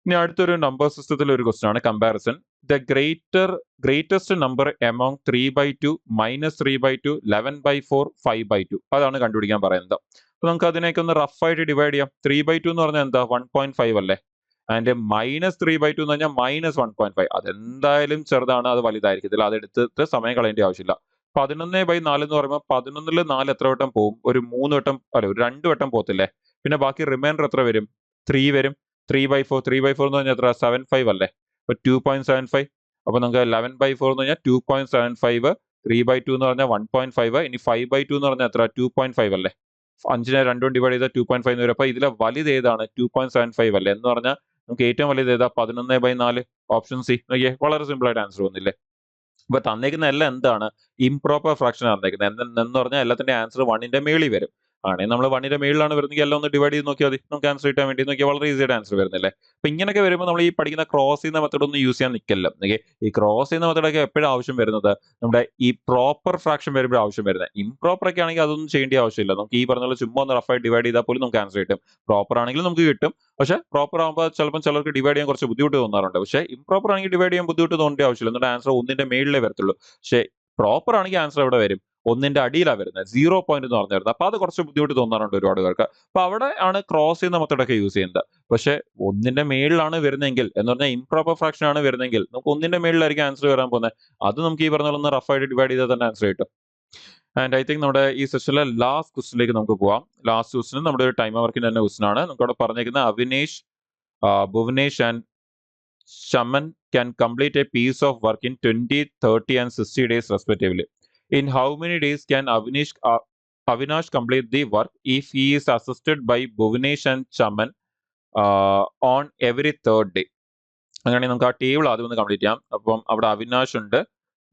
ഇനി അടുത്തൊരു നമ്പർ സിസ്റ്റത്തിൽ ഒരു ക്വസ്റ്റൻ ആണ് comparison. The greatest number among 3/2, -3/2, 11/4, 5/2 അതാണ് കണ്ടുപിടിക്കാൻ പറയുന്നത്. അപ്പൊ നമുക്ക് അതിനെയൊക്കെ ഒന്ന് റഫ് ആയിട്ട് ഡിവൈഡ് ചെയ്യാം. 3/2 എന്ന് പറഞ്ഞാൽ എന്താ? 1.5 അല്ലേ? ആൻഡ് -3/2 എന്ന് പറഞ്ഞാൽ -1.5. അതെന്തായാലും ചെറുതാണ്, അത് വലുതായിരിക്കത്തില്ല. അത് എടുത്തിട്ട് സമയം കളയേണ്ട ആവശ്യമില്ല. 11/4 എന്ന് പറയുമ്പോൾ 11ൽ 4 എത്ര വട്ടം പോകും? ഒരു 3 വട്ടം, അല്ല ഒരു 2 വട്ടം പോകത്തില്ലേ? പിന്നെ ബാക്കി റിമൈൻഡർ എത്ര വരും? 3 വരും. 3/4 എന്ന് പറഞ്ഞാൽ എത്ര? 75 അല്ലേ? അപ്പൊ 2.75. അപ്പൊ നമുക്ക് 11/4 എന്ന് പറഞ്ഞാൽ 2.75, 3/2 എന്ന് പറഞ്ഞാൽ 1.5, ഇനി 5/2 എന്ന് പറഞ്ഞാൽ എത്ര? 2.5 അല്ലേ? 5നെ 2 ഡിവൈഡ് ചെയ്താൽ 2.5 എന്ന് വരും. അപ്പൊ ഇതിലെ വലുത് ഏതാണ്? 2.75 അല്ലേ? എന്ന് പറഞ്ഞാൽ നമുക്ക് ഏറ്റവും വലുത് ഏതാ? 11/4. Option C. നോക്കിയേ, വളരെ സിമ്പിൾ ആയിട്ട് ആൻസർ വന്നില്ലേ? ഇപ്പൊ തന്നേക്കുന്ന എല്ലാം എന്താണ്? ഇംപ്രോപ്പർ ഫ്രാക്ഷൻ തന്നേക്കുന്നത്. എന്ന് പറഞ്ഞാൽ എല്ലാത്തിന്റെ ആൻസർ 1ന്റെ മേളിൽ വരും. ആണെങ്കിൽ നമ്മൾ 1ന്റെ മേളിലാണ് വരുന്നെങ്കിൽ എല്ലാം ഒന്ന് ഡിവൈഡ് ചെയ്ത് നോക്കിയാൽ മതി. നമുക്ക് ആൻസർ കിട്ടാൻ വേണ്ടി നോക്കിയാൽ വളരെ ഈസി ആയിട്ട് ആൻസർ വരുന്നില്ലേ? അപ്പൊ ഇങ്ങനെയൊക്കെ വരുമ്പോൾ നമ്മൾ ഈ പഠിക്കുന്ന ക്രോസ് ചെയ്യുന്ന മെത്തഡ് ഒന്നും യൂസ് ചെയ്യാൻ നിൽക്കല്ല. ഓക്കെ, ഈ ക്രോസ് ചെയ്യുന്ന മെത്തഡൊക്കെ എപ്പോഴും ആവശ്യം വരുന്നത് നമ്മുടെ ഈ പ്രോപ്പർ ഫ്രാക്ഷൻ വരുമ്പോൾ ആവശ്യം വരുന്നത്. ഇംപ്രോപ്പർ ഒക്കെ ആണെങ്കിൽ അതൊന്നും ചെയ്യേണ്ട ആവശ്യമില്ല. നമുക്ക് ഈ പറഞ്ഞ പോലെ ചുമ്മാ ഒന്ന് റഫായി ഡിവൈഡ് ചെയ്താൽ പോലും നമുക്ക് ആൻസർ കിട്ടും. പ്രോപ്പർ ആണെങ്കിലും നമുക്ക് കിട്ടും. പക്ഷേ പ്രോപ്പർ ആകുമ്പോൾ ചിലപ്പോൾ ചിലർക്ക് ഡിവൈഡ് ചെയ്യാൻ കുറച്ച് ബുദ്ധിമുട്ട് തോന്നാറുണ്ട്. പക്ഷേ ഇംപ്രോപ്പർ ആണെങ്കിൽ ഡിവൈഡ് ചെയ്യാൻ ബുദ്ധിമുട്ട് തോന്നേണ്ട ആവശ്യമില്ല. എന്നിട്ട് ആൻസർ 1ന്റെ മേളിലേ വരത്തുള്ളൂ. പക്ഷേ പ്രോപ്പർ ആണെങ്കിൽ ആൻസർ എവിടെ വരും? 1ന്റെ അടിയിലാണ് വരുന്നത്. 0 പോയിന്റ് എന്ന് പറഞ്ഞു വരുന്നത്. അപ്പൊ അത് കുറച്ച് ബുദ്ധിമുട്ട് തോന്നാറുണ്ട് ഒരുപാട് പേർക്ക്. അപ്പൊ അവിടെ ആണ് ക്രോസ് ചെയ്യുന്ന മെത്തഡൊക്കെ യൂസ് ചെയ്യുന്നത്. പക്ഷെ 1ന്റെ മേളിലാണ് വരുന്നതെങ്കിൽ എന്ന് പറഞ്ഞാൽ ഇംപ്രോപ്പർ ഫ്രാക്ഷൻ ആണ് വരുന്നതെങ്കിൽ നമുക്ക് 1ന്റെ മേളിലായിരിക്കും ആൻസർ വരാൻ പോകുന്നത്. അത് നമുക്ക് ഈ പറഞ്ഞ പോലെ ഒന്ന് റഫായിട്ട് ഡിവൈഡ് ചെയ്താൽ തന്നെ ആൻസർ കിട്ടും. ആൻഡ് ഐ തിങ്ക് നമ്മുടെ ഈ സെഷനിലെ ലാസ്റ്റ് ക്വസ്റ്റിലേക്ക് നമുക്ക് പോവാം. ലാസ്റ്റ് ക്വസ്റ്റിന് നമ്മുടെ ഒരു ടൈം വർക്കിന്റെ തന്നെ ക്വസ്റ്റൻ ആണ്. നമുക്ക് അവിടെ പറഞ്ഞിരിക്കുന്നത് Avinesh, Bhuvanesh and Shaman can complete a piece of work in 20, 30 and 60 days respectively. In how many days can Avinash complete the work if he is assisted by Bhuvanesh and Shaman on every third day? അങ്ങനെയാണെങ്കിൽ നമുക്ക് ആ table ആദ്യം ഒന്ന് complete ചെയ്യാം. അപ്പം അവിടെ അവിനാഷ് ഉണ്ട്,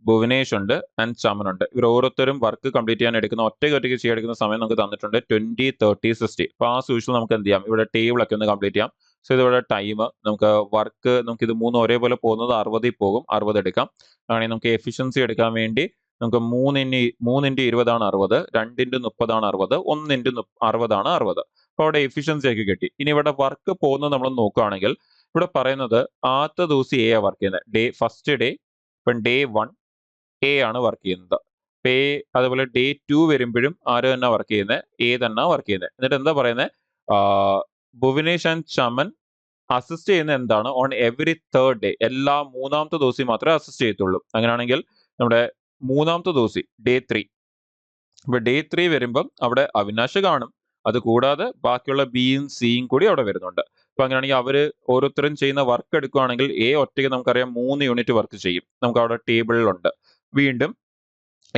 ഭുവനേഷ് ഉണ്ട് ആൻഡ് ചമൻ ഉണ്ട്. ഇവർ ഓരോരുത്തരും വർക്ക് കംപ്ലീറ്റ് ചെയ്യാൻ എടുക്കുന്ന ഒറ്റയ്ക്ക് ചെയ്യാൻ സമയം നമുക്ക് തന്നിട്ടുണ്ട് 20, 30, 60. അപ്പോൾ ആ സൂക്ഷിച്ച് നമുക്ക് എന്ത് ചെയ്യാം, ഇവിടെ ടേബിൾ ഒക്കെ ഒന്ന് കംപ്ലീറ്റ് ചെയ്യാം. സോ ഇതിവിടെ ടൈം നമുക്ക് വർക്ക് നമുക്ക് ഇത് 3 ഒരേപോലെ പോകുന്നത് 60 പോകും, 60 എടുക്കാം. ആണെങ്കിൽ നമുക്ക് എഫിഷ്യൻസി എടുക്കാൻ വേണ്ടി നമുക്ക് 3 × 20 ആണ് 60, 2 × 30 ആണ് 60, 1 × 60 ആണ് 60. അപ്പോൾ അവിടെ എഫിഷ്യൻസി ഒക്കെ കിട്ടി. ഇനി ഇവിടെ വർക്ക് പോകുന്നത് നമ്മൾ നോക്കുകയാണെങ്കിൽ ഇവിടെ പറയുന്നത് ആദ്യത്തെ ദിവസം എ വർക്ക് ചെയ്യുന്നത്. ഫസ്റ്റ് ഡേ ഇപ്പം ഡേ 1 എ ആണ് വർക്ക് ചെയ്യുന്നത്. അതുപോലെ ഡേ 2 വരുമ്പോഴും ആര് തന്നെ വർക്ക് ചെയ്യുന്നത്? എ തന്നെ വർക്ക് ചെയ്യുന്നത്. എന്നിട്ട് എന്താ പറയുന്നത്? ഭുവനേഷ് ആൻഡ് ചമൻ അസിസ്റ്റ് ചെയ്യുന്ന എന്താണ്? ഓൺ എവറി തേർഡ് ഡേ, എല്ലാ 3ാമത്തെ ദിവസം മാത്രമേ അസിസ്റ്റ് ചെയ്യത്തുള്ളൂ. അങ്ങനെയാണെങ്കിൽ നമ്മുടെ 3ാമത്തെ ദിവസം ഡേ 3. ഇപ്പൊ ഡേ 3 വരുമ്പം അവിടെ അവിനാശ് കാണും. അത് കൂടാതെ ബാക്കിയുള്ള ബിയും സിയും കൂടി അവിടെ വരുന്നുണ്ട്. അപ്പൊ അങ്ങനെയാണെങ്കിൽ അവര് ഓരോരുത്തരും ചെയ്യുന്ന വർക്ക് എടുക്കുകയാണെങ്കിൽ എ ഒറ്റയ്ക്ക് നമുക്കറിയാം 3 യൂണിറ്റ് വർക്ക് ചെയ്യും. നമുക്ക് അവിടെ ടേബിളിലുണ്ട്. വീണ്ടും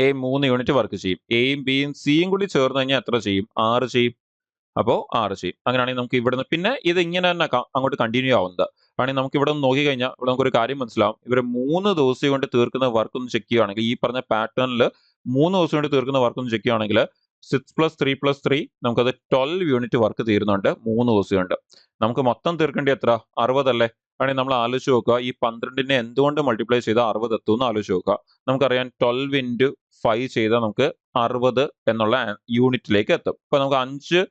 എ 3 യൂണിറ്റ് വർക്ക് ചെയ്യും. എയും ബിയും സിയും കൂടി ചേർന്ന് കഴിഞ്ഞാൽ എത്ര ചെയ്യും? 6 ചെയ്യും. അപ്പോൾ 6 ചെയ്യും. അങ്ങനെയാണെങ്കിൽ നമുക്ക് ഇവിടുന്ന് പിന്നെ ഇത് ഇങ്ങനെ തന്നെ അങ്ങോട്ട് കണ്ടിന്യൂ ആവുന്നത്. ആണെങ്കിൽ നമുക്ക് ഇവിടെ നോക്കി കഴിഞ്ഞാൽ ഇവിടെ നമുക്കൊരു കാര്യം മനസ്സിലാവും. ഇവർ 3 ദിവസം കൊണ്ട് തീർക്കുന്ന വർക്ക് ഒന്ന് ചെക്ക് ചെയ്യുകയാണെങ്കിൽ ഈ പറഞ്ഞ പാറ്റേണിൽ 3 ദിവസം കൊണ്ട് തീർക്കുന്ന വർക്ക് ഒന്ന് ചെക്ക് ചെയ്യുകയാണെങ്കിൽ 6 + 3 + 3 നമുക്കത് 12 യൂണിറ്റ് വർക്ക് തീരുന്നുണ്ട് 3 ദിവസം കൊണ്ട്. നമുക്ക് മൊത്തം തീർക്കേണ്ടി എത്ര? 60 അല്ലേ? ആണെങ്കിൽ നമ്മൾ ആലോചിച്ച് നോക്കുക, ഈ 12നെ എന്തുകൊണ്ട് മൾട്ടിപ്ലൈ ചെയ്താൽ 60 എത്തുമെന്ന് ആലോചിച്ച് നോക്കുക. നമുക്കറിയാം 12 × 5 ചെയ്താൽ നമുക്ക് 60 എന്നുള്ള യൂണിറ്റിലേക്ക് എത്തും. അപ്പൊ നമുക്ക് 5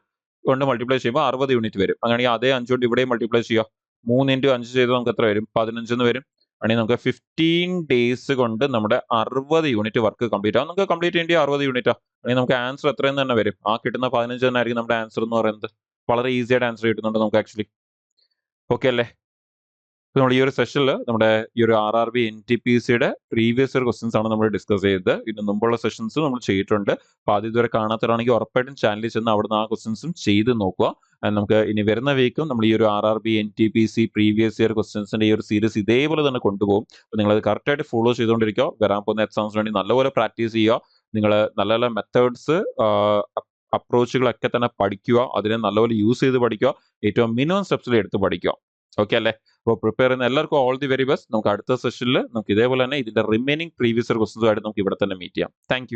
കൊണ്ട് മൾട്ടിപ്ലൈ ചെയ്യുമ്പോൾ 60 യൂണിറ്റ് വരും. അങ്ങനെയാണെങ്കിൽ അതേ 5 കൊണ്ട് ഇവിടെയും മൾട്ടിപ്ലൈ ചെയ്യുക. 3 × 5 ചെയ്താൽ നമുക്ക് എത്ര വരും? 15 എന്ന് വരും. ആണെങ്കിൽ നമുക്ക് 15 ഡേയ്സ് കൊണ്ട് നമ്മുടെ 60 യൂണിറ്റ് വർക്ക് കംപ്ലീറ്റ് ആവും. നമുക്ക് കംപ്ലീറ്റ് ചെയ്യേണ്ടി 60 യൂണിറ്റാ. അല്ലെങ്കിൽ നമുക്ക് ആൻസർ എത്രയെന്ന് തന്നെ വരും? ആ കിട്ടുന്ന 15 തന്നെ ആയിരിക്കും നമ്മുടെ ആൻസർ എന്ന് പറയുന്നത്. വളരെ ഈസി ആയിട്ട് ആൻസർ കിട്ടുന്നുണ്ട് നമുക്ക് ആക്ച്വലി. ഓക്കെ അല്ലേ? നമ്മൾ ഈ ഒരു സെഷനിൽ നമ്മുടെ ഈ ഒരു RRB NTPCയുടെ പ്രീവിയസ് ഇയർ ക്വസ്റ്റ്യൻസ് ആണ് നമ്മൾ ഡിസ്കസ് ചെയ്തത്. ഇതിന് മുമ്പുള്ള സെഷൻസ് നമ്മൾ ചെയ്തിട്ടുണ്ട്. അപ്പോൾ ആദ്യം ഇതുവരെ കാണാത്തവരാണെങ്കിൽ ഉറപ്പായിട്ടും ചാനലിൽ ചെന്ന് അവിടുന്ന് ആ ക്വസ്റ്റ്യൻസും ചെയ്ത് നോക്കുക. നമുക്ക് ഇനി വരുന്ന വീക്കും നമ്മൾ ഈ ഒരു RRB NTPC പ്രീവിയസ് ഇയർ ക്വസ്റ്റ്യൻസിന്റെ ഈ ഒരു സീരീസ് ഇതേപോലെ തന്നെ കൊണ്ടുപോകും. അപ്പോൾ നിങ്ങളത് കറക്റ്റായിട്ട് ഫോളോ ചെയ്തുകൊണ്ടിരിക്കുക. വരാൻ പോകുന്ന എക്സാംസിന് വേണ്ടി നല്ലപോലെ പ്രാക്ടീസ് ചെയ്യുക. നിങ്ങൾ നല്ല നല്ല മെത്തേഡ്സ് അപ്രോച്ചുകളൊക്കെ തന്നെ പഠിക്കുക. അതിനെ നല്ലപോലെ യൂസ് ചെയ്ത് പഠിക്കുക. ഏറ്റവും മിനിമം സ്റ്റെപ്സിൽ എടുത്ത് പഠിക്കുക. ഓക്കെ അല്ലേ? അപ്പോൾ പ്രിപ്പയർ ചെയ്യുന്ന എല്ലാവർക്കും ഓൾ ദി വെരി ബെസ്റ്റ്. നമുക്ക് അടുത്ത സെഷനിൽ നമുക്ക് ഇതേപോലെ തന്നെ ഇതിന്റെ റിമൈനിങ് പ്രീവിയസ് ഇയർ ക്വസ്റ്റൻസുമായിട്ട് നമുക്ക് ഇവിടെ തന്നെ മീറ്റ് ചെയ്യാം. താങ്ക്